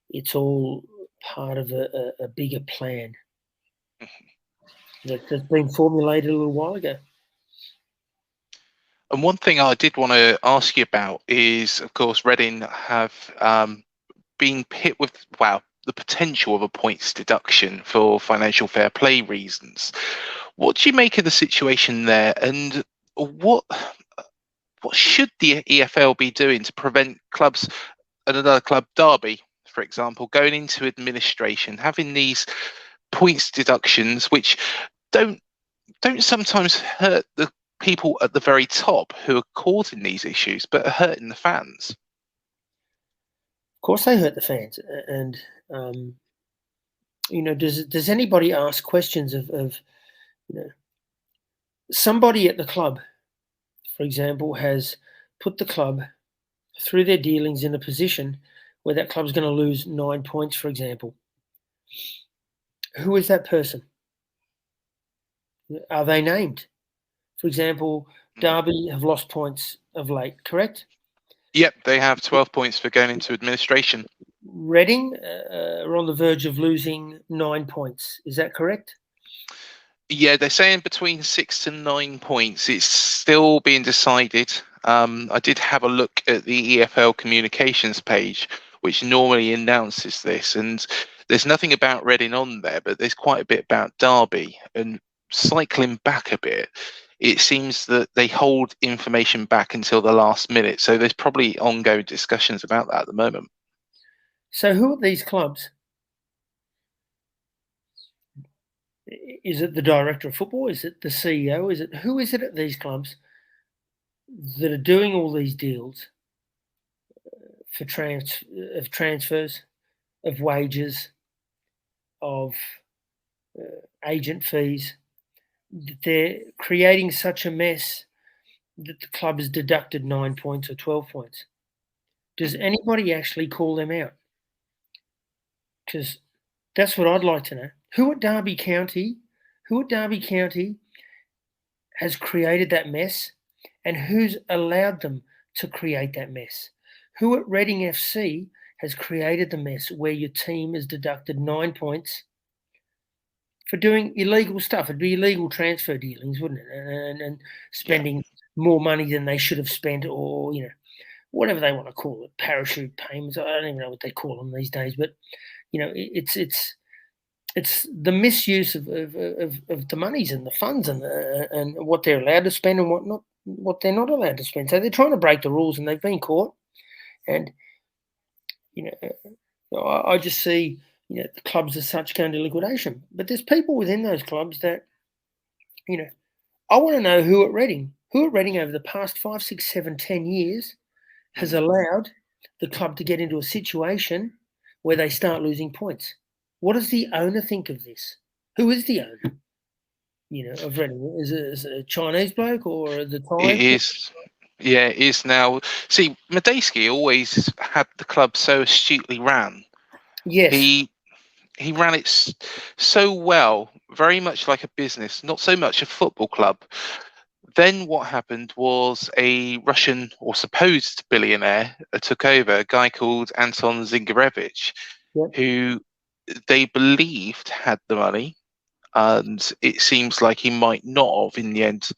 it's all part of a bigger plan that's been formulated a little while ago. And one thing I did want to ask you about is, of course, Reading have been hit with, the potential of a points deduction for financial fair play reasons. What do you make of the situation there, and what should the EFL be doing to prevent clubs and another club, Derby, for example, going into administration, having these points deductions, which don't sometimes hurt the people at the very top who are causing these issues, but are hurting the fans? Of course, they hurt the fans, and does anybody ask questions of somebody at the club, for example, has put the club through their dealings in a position where that club's going to lose 9 points, for example. Who is that person? Are they named? For example, Derby have lost points of late, correct? Yep, they have 12 points for going into administration. Reading are on the verge of losing 9 points. Is that correct? Yeah, they're saying between 6 and 9 points. It's still being decided. I did have a look at the EFL communications page, which normally announces this, and there's nothing about Reading on there, but there's quite a bit about Derby. And cycling back a bit, it seems that they hold information back until the last minute. So there's probably ongoing discussions about that at the moment. So who are these clubs? Is it the director of football? Is it the CEO? Who is it at these clubs that are doing all these deals for transfers, of wages, of agent fees? They're creating such a mess that the club has deducted 9 points or 12 points. Does anybody actually call them out? Because that's what I'd like to know. Who at Derby County has created that mess, and who's allowed them to create that mess? Who at Reading FC has created the mess where your team is deducted 9 points for doing illegal stuff? It'd be illegal transfer dealings, wouldn't it? And spending more money than they should have spent, or whatever they want to call it, parachute payments. I don't even know what they call them these days, but it's the misuse of the monies and the funds and what they're allowed to spend and what they're not allowed to spend. So they're trying to break the rules, and they've been caught. And I just see the clubs as such going to liquidation. But there's people within those clubs that I want to know who at Reading over the past 5, 6, 7, 10 years has allowed the club to get into a situation where they start losing points. What does the owner think of this? Who is the owner? Of Reading? Is it a Chinese bloke or the Thai? It is. Yeah, it is now. See, Medeski always had the club so astutely ran. Yes. He ran it so well, very much like a business, not so much a football club. Then what happened was a Russian or supposed billionaire took over, a guy called Anton Zingarevich, who they believed had the money, and it seems like he might not have in the end.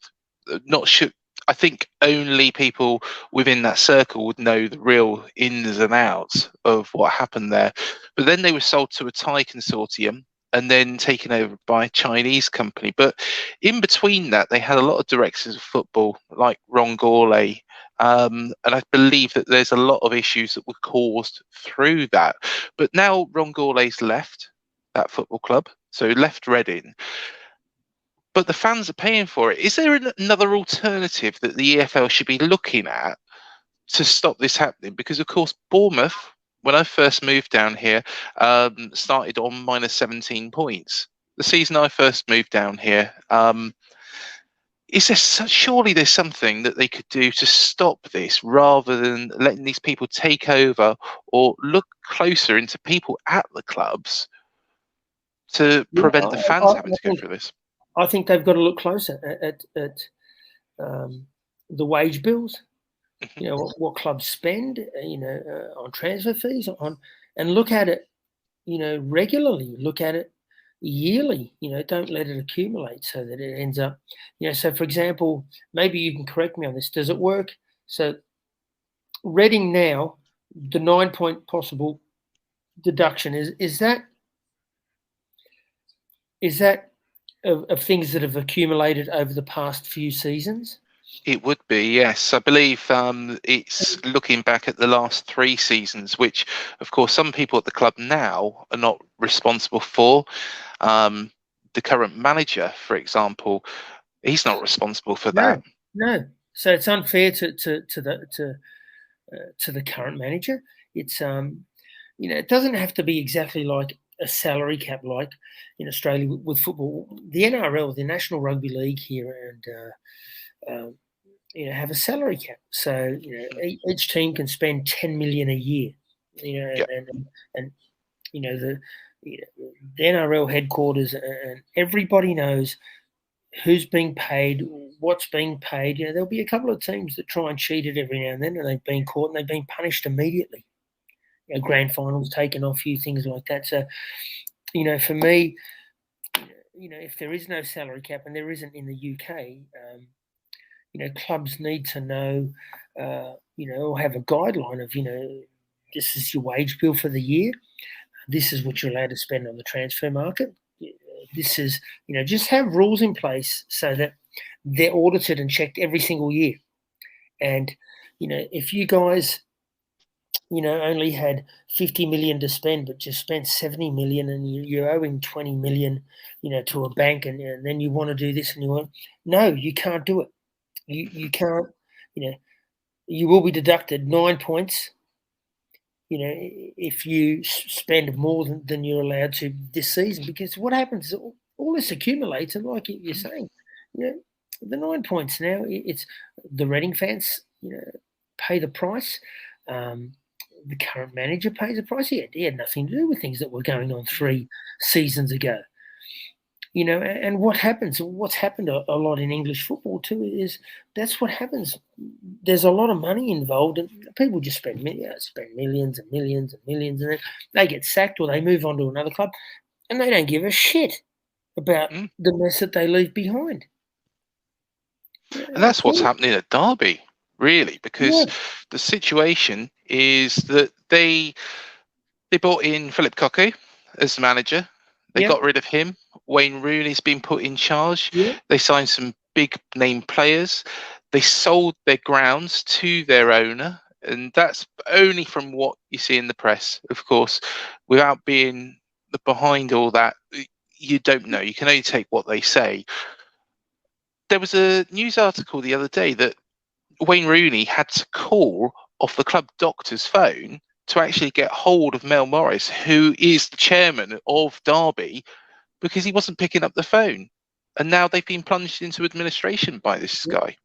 Not sure. I think only people within that circle would know the real ins and outs of what happened there. But then they were sold to a Thai consortium and then taken over by a Chinese company. But in between that, they had a lot of directors of football like Ron Gourlay. And I believe that there's a lot of issues that were caused through that. But now Ron Gourlay's left that football club, so left Reading. But the fans are paying for it. Is there another alternative that the EFL should be looking at to stop this happening? Because, of course, Bournemouth, when I first moved down here, started on minus 17 points. The season I first moved down here, surely there's something that they could do to stop this rather than letting these people take over, or look closer into people at the clubs to prevent the fans having to go through this? I think they've got to look closer at the wage bills. What clubs spend, on transfer fees, and look at it, regularly. Look at it yearly. Don't let it accumulate so that it ends up. So for example, maybe you can correct me on this. Does it work? So Reading now, the 9 point possible deduction is that of things that have accumulated over the past few seasons? It would be, yes. I believe it's looking back at the last 3 seasons, which, of course, some people at the club now are not responsible for. The current manager, for example, he's not responsible for that. No. So it's unfair to the current manager. It's it doesn't have to be exactly like a salary cap, like in Australia with football. The NRL, the National Rugby League here, and have a salary cap. So each team can spend 10 million a year. Yeah. And the NRL headquarters and everybody knows who's being paid, what's being paid. There'll be a couple of teams that try and cheat it every now and then, and they've been caught and they've been punished immediately. Grand finals taken off you, things like that. So, for me, if there is no salary cap, and there isn't in the UK, clubs need to know, or have a guideline of, this is your wage bill for the year. This is what you're allowed to spend on the transfer market. This is, just have rules in place so that they're audited and checked every single year. And, if you guys, only had 50 million to spend, but just spent 70 million and you're owing 20 million, to a bank, and then you want to do this and no, you can't do it. You can't, you will be deducted 9 points, if you spend more than you're allowed to this season, because what happens is all this accumulates, and like you're saying, the 9 points now, it's the Reading fans, pay the price. The current manager pays the price. He had nothing to do with things that were going on 3 seasons ago. And what's happened a lot in English football too is that's what happens. There's a lot of money involved, and people just spend millions and millions and millions, and then they get sacked or they move on to another club, and they don't give a shit about the mess that they leave behind. And that's what's happening at Derby, really, because the situation is that they brought in Philip Cocu as the manager. They got rid of him. Wayne Rooney's been put in charge. They signed some big name players. They sold their grounds to their owner. And that's only from what you see in the press, of course. Without being behind all that, you don't know. You can only take what they say. There was a news article the other day that Wayne Rooney had to call off the club doctor's phone to actually get hold of Mel Morris, who is the chairman of Derby, because he wasn't picking up the phone. And now they've been plunged into administration by this guy.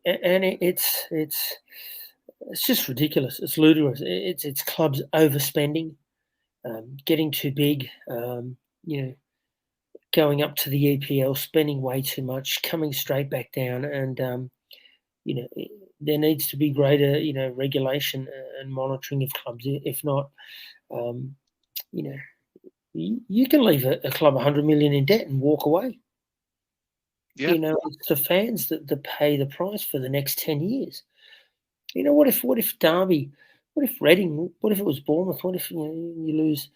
And it's just ridiculous. It's ludicrous. It's clubs overspending, getting too big, going up to the EPL, spending way too much, coming straight back down, and there needs to be greater, regulation and monitoring of clubs. If not, you can leave a club 100 million in debt and walk away. Yeah. It's the fans that pay the price for the next 10 years. What if Derby, what if Reading, what if it was Bournemouth, what if you lose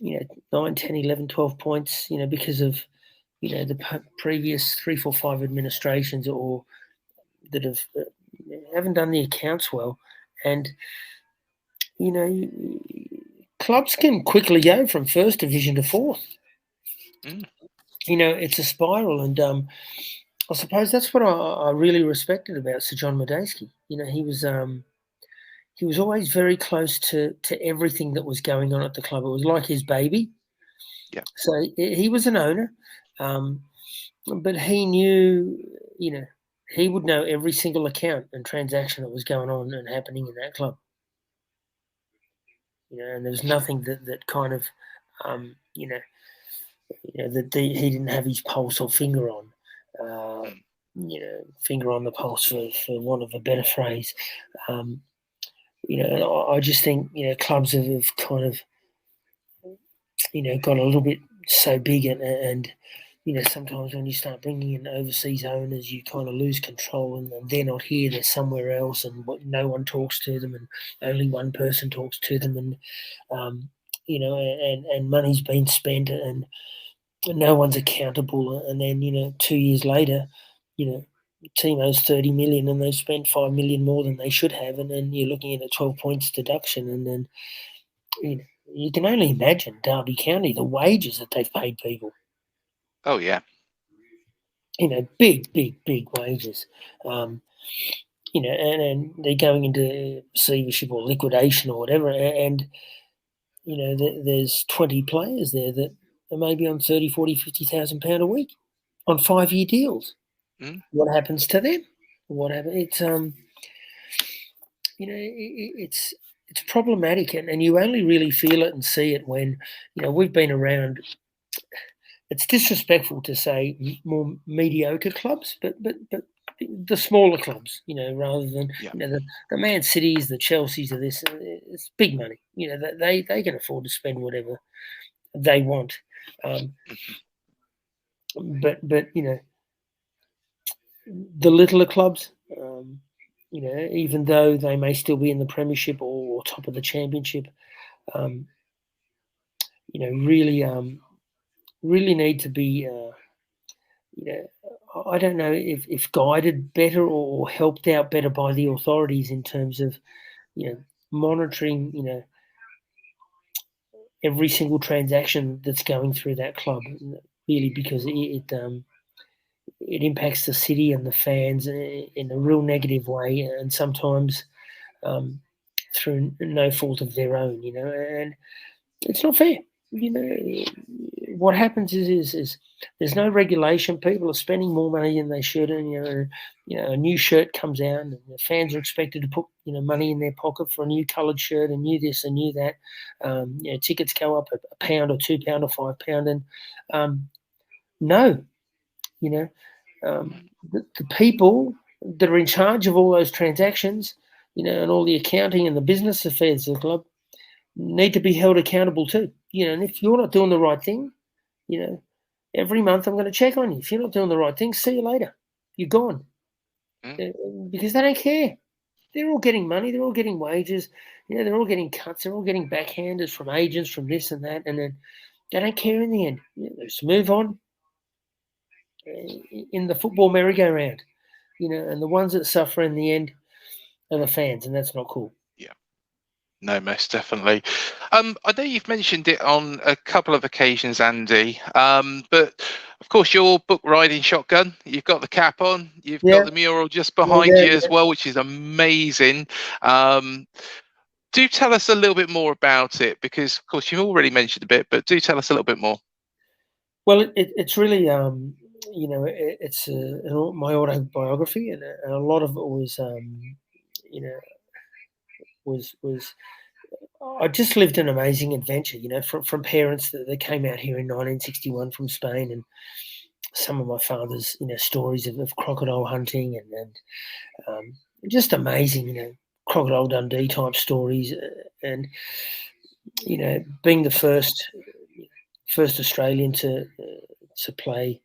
9, 10, 11, 12 points, because of the previous 3, 4, 5 administrations, or that haven't done the accounts well, and clubs can quickly go from first division to fourth. It's a spiral, and I suppose that's what I really respected about Sir John Medeski. He was always very close to everything that was going on at the club. It was like his baby. Yeah. So he was an owner, but he knew, he would know every single account and transaction that was going on and happening in that club. And there was nothing that kind of, that he didn't have his pulse or finger on, finger on the pulse, for want of a better phrase. I just think, clubs have kind of, got a little bit so big and sometimes when you start bringing in overseas owners, you kind of lose control, and they're not here; they're somewhere else, and no one talks to them, and only one person talks to them, and and money's been spent, and no one's accountable. And then 2 years later, the team owes 30 million, and they've spent 5 million more than they should have, and then you're looking at a 12 points deduction, and then you can only imagine Derby County, the wages that they've paid people. Oh yeah. Big wages. And they're going into receivership or liquidation or whatever, and there's 20 players there that are maybe on 30, 40, 50,000 pound a week on 5-year deals. Mm. What happens to them? What happens? It's problematic, and you only really feel it and see it when we've been around. It's disrespectful to say more mediocre clubs, but the smaller clubs, rather than the Man Cities, the Chelseas of this. It's big money. They can afford to spend whatever they want. But the littler clubs, even though they may still be in the Premiership or top of the Championship, really need to be. I don't know if guided better or helped out better by the authorities in terms of, monitoring, every single transaction that's going through that club, really, because it impacts the city and the fans in a real negative way, and sometimes through no fault of their own, and it's not fair. What happens is there's no regulation. People are spending more money than they should, and a new shirt comes out, and the fans are expected to put money in their pocket for a new coloured shirt, and new this and new that. Tickets go up a pound or £2 or £5, and no, the people that are in charge of all those transactions, and all the accounting and the business affairs of the club need to be held accountable too. And if you're not doing the right thing, every month I'm going to check on you. If you're not doing the right thing, see you later. You're gone. Because they don't care. They're all getting money. They're all getting wages. They're all getting cuts. They're all getting backhanders from agents, from this and that. And then they don't care in the end. Just move on in the football merry-go-round. And the ones that suffer in the end are the fans, and that's not cool. Yeah. No, most definitely. I know you've mentioned it on a couple of occasions, Andy, but of course your book Riding Shotgun, you've got the cap on, you've got the mural just behind you as well, which is amazing. Do tell us a little bit more about it, because of course you've already mentioned a bit, but do tell us a little bit more. Well, it's really, it's my autobiography, and a lot of it was, was I just lived an amazing adventure, from parents that came out here in 1961 from Spain, and some of my father's, stories of crocodile hunting and just amazing, Crocodile Dundee type stories, and being the first Australian to play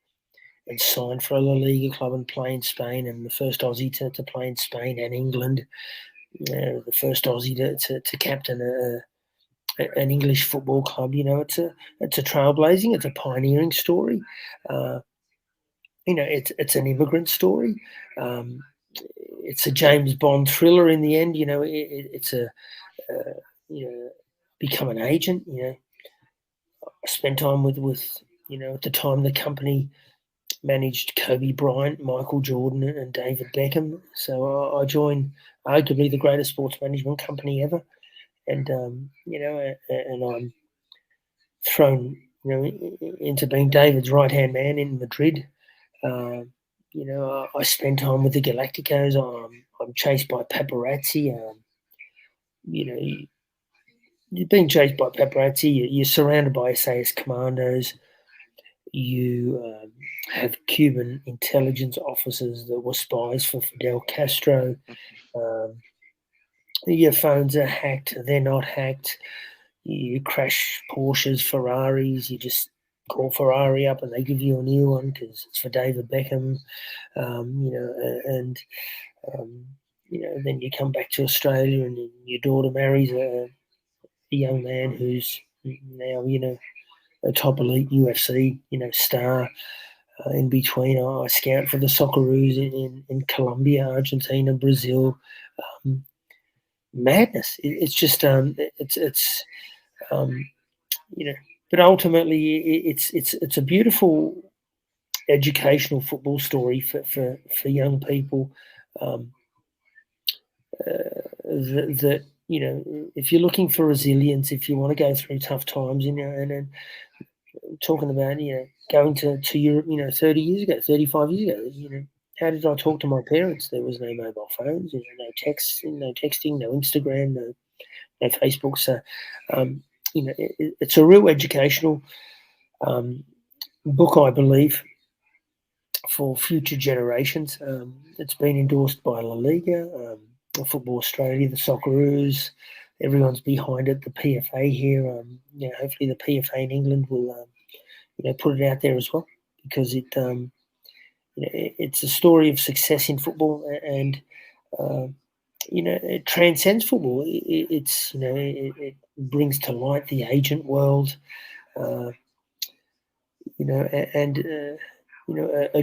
and sign for a La Liga club and play in Spain, and the first Aussie to play in Spain and England, the first Aussie to captain an English football club. It's a trailblazing, it's a pioneering story. It's an immigrant story. It's a James Bond thriller in the end. It's a become an agent. I spent time with at the time the company managed Kobe Bryant, Michael Jordan, and David Beckham. So I joined arguably the greatest sports management company ever, and and I'm thrown into being David's right hand man in Madrid. I spend time with the Galacticos. I'm chased by paparazzi. You're being chased by paparazzi. You're surrounded by SAS commandos. You have Cuban intelligence officers that were spies for Fidel Castro. Your phones are hacked. They're not hacked. You crash Porsches, Ferraris. You just call Ferrari up and they give you a new one because it's for David Beckham, and then you come back to Australia and your daughter marries a young man who's now, a top elite UFC, star. In between, I scout for the Socceroos in Colombia, Argentina, Brazil. Madness. It's just but ultimately it's a beautiful educational football story for young people. That if you're looking for resilience, if you want to go through tough times, and then talking about going to Europe, 30 years ago, 35 years ago, how did I talk to my parents? There was no mobile phones, no texting, no Instagram, no Facebook. So, it's a real educational book, I believe, for future generations. It's been endorsed by La Liga, Football Australia, the Socceroos. Everyone's behind it. The PFA here, hopefully the PFA in England will, put it out there as well, because it's a story of success in football, and it transcends football. It brings to light the agent world, a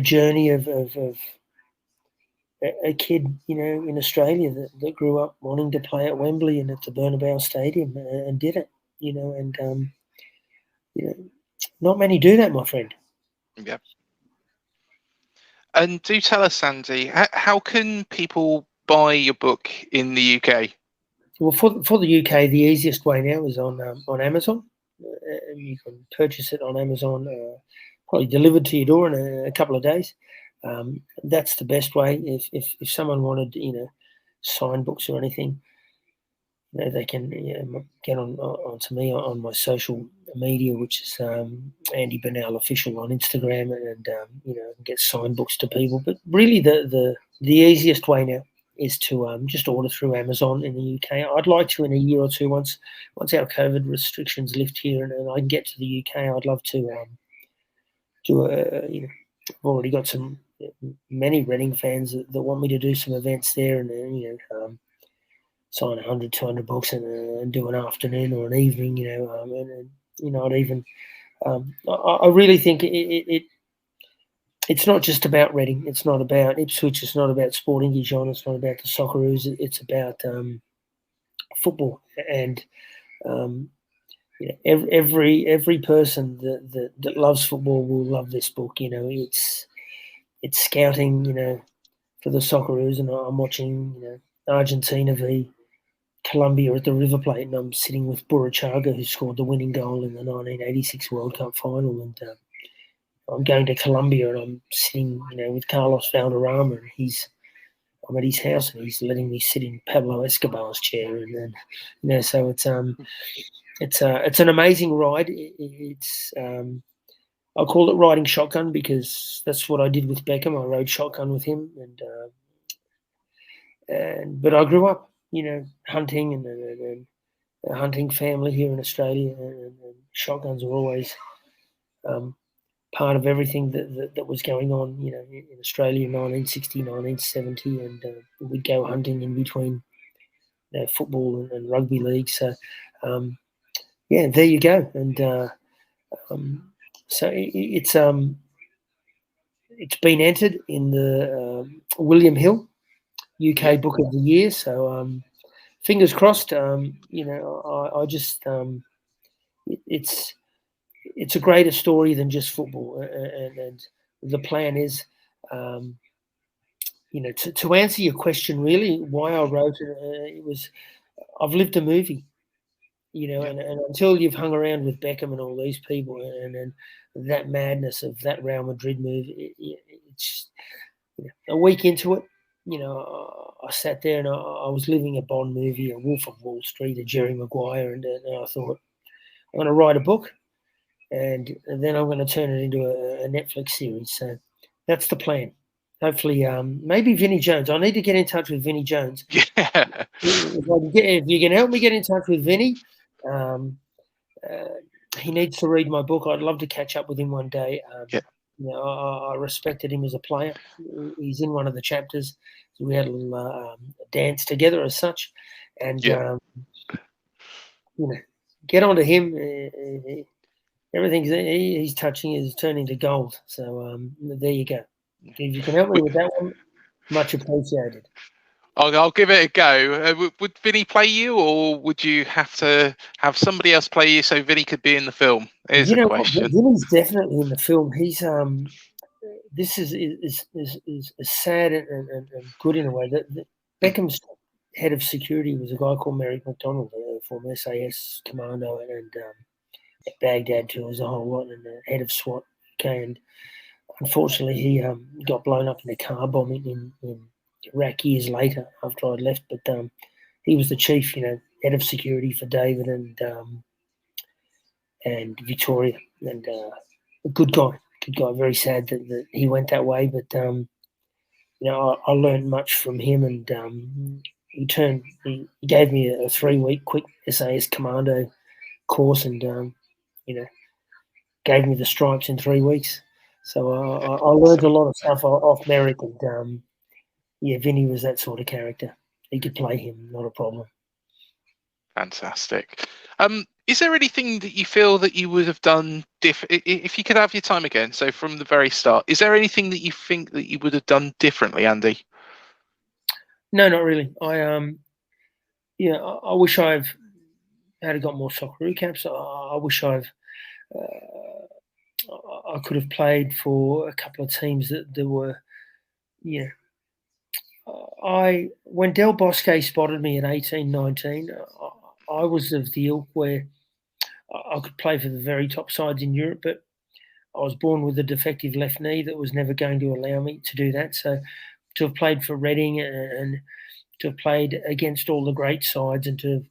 journey of a kid, in Australia that grew up wanting to play at Wembley and at the Bournemouth Stadium and did it, and not many do that, my friend. Yeah. And do tell us, Sandy, how can people buy your book in the UK? Well, for the UK, the easiest way now is on Amazon. And you can purchase it on Amazon, probably delivered to your door in a couple of days. That's the best way. If someone wanted, sign books or anything, they can get onto me on my social media, which is Andy Bernal Official on Instagram, and get sign books to people. But really, the easiest way now is to just order through Amazon in the UK. I'd like to, in a year or two, once our COVID restrictions lift here and I can get to the UK, I'd love to do I've already got many Reading fans that want me to do some events there, and sign 100, 200 books and do an afternoon or an evening, I'd even, I really think it's not just about Reading. It's not about Ipswich. It's not about Sporting Gijon. It's not about the Socceroos. It's about football, and every person that loves football will love this book. It's scouting, for the Socceroos, and I'm watching, Argentina v Colombia at the River Plate, and I'm sitting with Burachaga, who scored the winning goal in the 1986 World Cup final, and I'm going to Colombia, and I'm sitting, with Carlos Valderrama, and I'm at his house, and he's letting me sit in Pablo Escobar's chair, and then, so it's an amazing ride. It's I call it riding shotgun because that's what I did with Beckham. I rode shotgun with him, but I grew up, hunting and a hunting family here in Australia, and shotguns were always part of everything that was going on, in Australia in 1960, 1970, and we'd go hunting in between football and rugby league. So, there you go. And so it's been entered in the William Hill UK Book of the Year. So fingers crossed. I just it's a greater story than just football, and the plan is, to answer your question, really, why I wrote it. It was, I've lived a movie, and until you've hung around with Beckham and all these people, and that madness of that Real Madrid move, it's a week into it. I sat there and I was living a Bond movie, a Wolf of Wall Street, a Jerry Maguire, and I thought, I'm going to write a book, and then I'm going to turn it into a Netflix series. So that's the plan. Hopefully, maybe Vinnie Jones. I need to get in touch with Vinnie Jones. Yeah. If you can help me get in touch with Vinnie, he needs to read my book. I'd love to catch up with him one day. Yeah. I respected him as a player. He's in one of the chapters. So we had a little dance together as such, and get onto him. Everything he's touching is turning to gold. So there you go. If you can help me with that one, much appreciated. I'll give it a go. Would Vinny play you, or would you have to have somebody else play you so Vinny could be in the film? Here's a question. Vinny's definitely in the film. He's this is sad and good in a way. That Beckham's head of security was a guy called Merrick McDonald, a former SAS commando, and at Baghdad too, was a whole lot, and the head of SWAT. Okay, and unfortunately, he got blown up in a car bombing in Iraq years later after I'd left. But he was the chief, head of security for David and Victoria, and a good guy. Very sad that he went that way, but I learned much from him, and he gave me a 3-week quick SAS commando course, and gave me the stripes in 3 weeks. So I learned a lot of stuff off Merrick, and Vinny was that sort of character. He could play him, not a problem. Fantastic. Is there anything that you feel that you would have done different if you could have your time again? So from the very start, is there anything that you think that you would have done differently, Andy? No, not really. I wish I've had got more Socceroo caps. I wish I could have played for a couple of teams that were, when Del Bosque spotted me at 18, 19, I was of the ilk where I could play for the very top sides in Europe, but I was born with a defective left knee that was never going to allow me to do that. So to have played for Reading and to have played against all the great sides, and to have,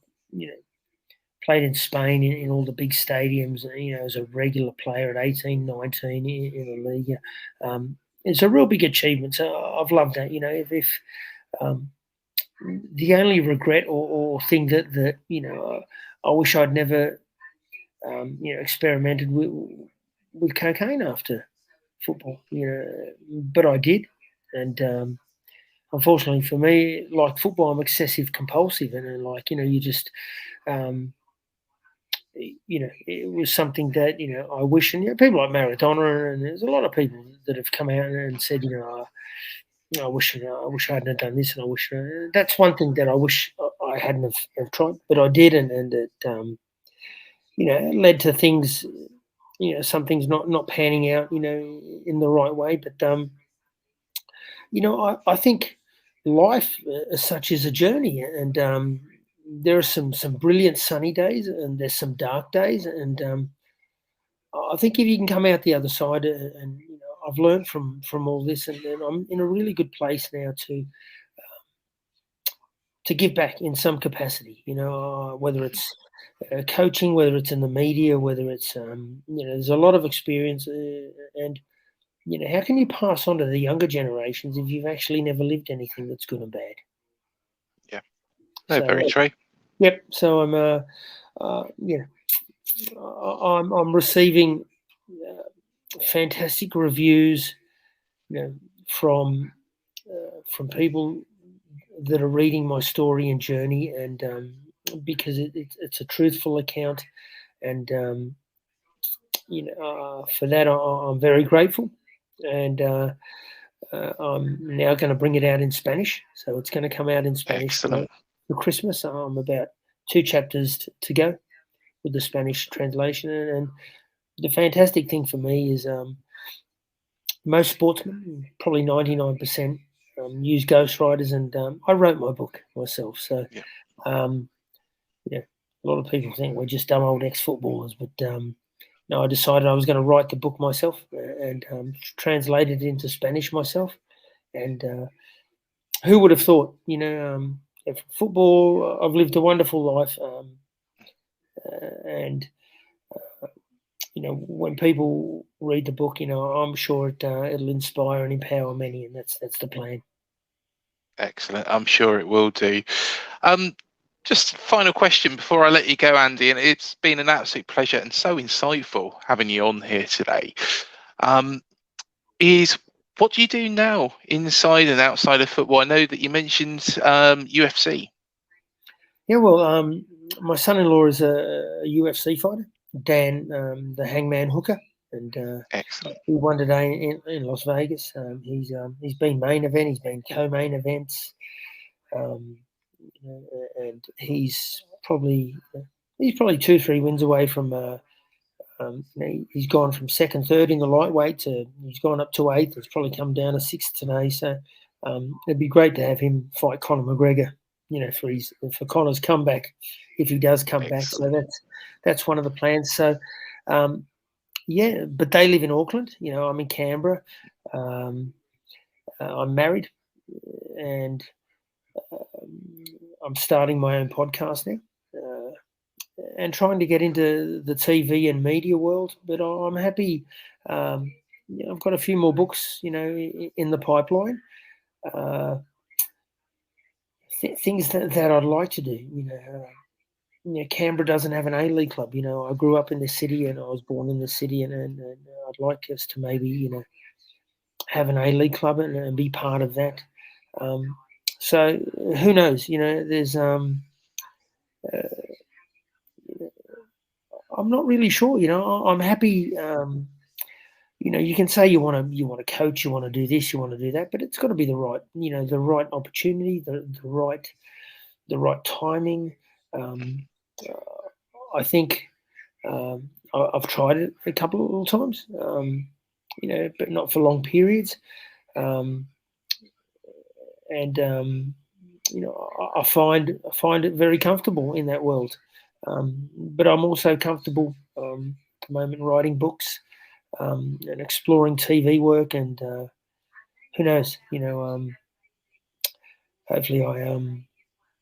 played in Spain in all the big stadiums, as a regular player at 18, 19 in the league, it's a real big achievement. So I've loved that. If the only regret or thing that I wish I'd never experimented with cocaine after football, but I did, and unfortunately for me, like football, I'm excessive compulsive, and you just it was something that I wish, and people like Maradona, and there's a lot of people that have come out and said, I wish I hadn't done this, and I wish that's one thing that I wish I hadn't have tried, but I did, and it it led to things, some things not panning out, in the right way, but I think life as such is a journey, and there are some brilliant sunny days, and there's some dark days, and I think if you can come out the other side, and I've learned from all this, and I'm in a really good place now to give back in some capacity. Whether it's coaching, whether it's in the media, whether it's there's a lot of experience, and how can you pass on to the younger generations if you've actually never lived anything that's good and bad? Yeah, very true. Yep. So I'm receiving fantastic reviews, from people that are reading my story and journey, and because it's a truthful account, and for that I'm very grateful, and I'm now going to bring it out in Spanish, so it's going to come out in Spanish for Christmas. I'm about 2 chapters to go with the Spanish translation, and the fantastic thing for me is most sportsmen, probably 99%, use ghostwriters, and I wrote my book myself. So, a lot of people think we're just dumb old ex-footballers, but no, I decided I was going to write the book myself, and translate it into Spanish myself. And who would have thought, football, I've lived a wonderful life, and when people read the book, I'm sure it'll inspire and empower many, and that's the plan. Excellent. I'm sure it will do. Just final question before I let you go, Andy, and it's been an absolute pleasure and so insightful having you on here today. Is what do you do now inside and outside of football? I know that you mentioned UFC. Yeah, well, my son-in-law is a UFC fighter, Dan, the Hangman Hooker, and Excellent. he won today in Las Vegas. He's been main event, he's been co-main events, and he's probably 2-3 wins away from. He's gone from second, third in the lightweight to he's gone up to 8th. He's probably come down to 6th today. So it'd be great to have him fight Conor McGregor, for Conor's comeback if he does come back. So that's one of the plans. So yeah, but they live in Auckland. I'm in Canberra. I'm married, and I'm starting my own podcast now. And trying to get into the TV and media world, but I'm happy. I've got a few more books, in the pipeline. Things that I'd like to do. Canberra doesn't have an A-League club. I grew up in the city and I was born in the city, and I'd like us to maybe, have an A-League club and be part of that. So who knows? There's I'm not really sure. I'm happy. You can say you want to coach, you want to do this, you want to do that, but it's got to be the right opportunity, the right timing. I think I've tried it a couple of times, but not for long periods. And I find it very comfortable in that world. But I'm also comfortable at the moment writing books and exploring TV work, and who knows, hopefully I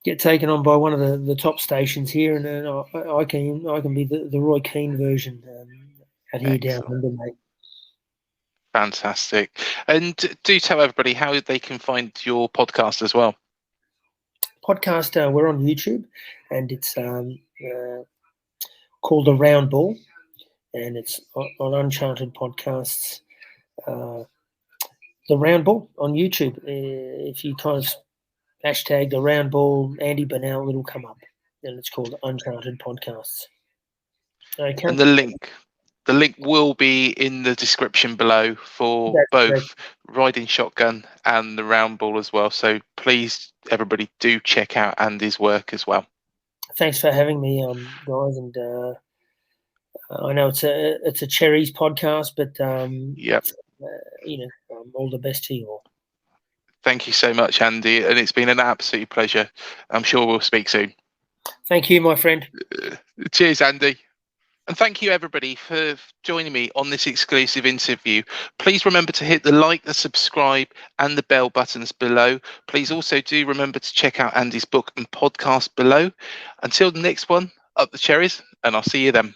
get taken on by one of the top stations here, and then I can be the Roy Keane version out here down under, mate. Fantastic. And do tell everybody how they can find your podcast as well. Podcast, we're on YouTube, and it's called The Round Ball, and it's on Uncharted Podcasts. The Round Ball on YouTube. If you kind of hashtag The Round Ball, Andy Bernal, it'll come up, and it's called Uncharted Podcasts. Okay. And the link will be in the description below for both Riding Shotgun and The Round Ball as well. So please, everybody, do check out Andy's work as well. Thanks for having me, guys. And I know it's a Cherries podcast, but all the best to you all. Thank you so much, Andy, and it's been an absolute pleasure. I'm sure we'll speak soon. Thank you, my friend. Cheers, Andy. And thank you, everybody, for joining me on this exclusive interview. Please remember to hit the like, the subscribe, and the bell buttons below. Please also do remember to check out Andy's book and podcast below. Until the next one, up the cherries, and I'll see you then.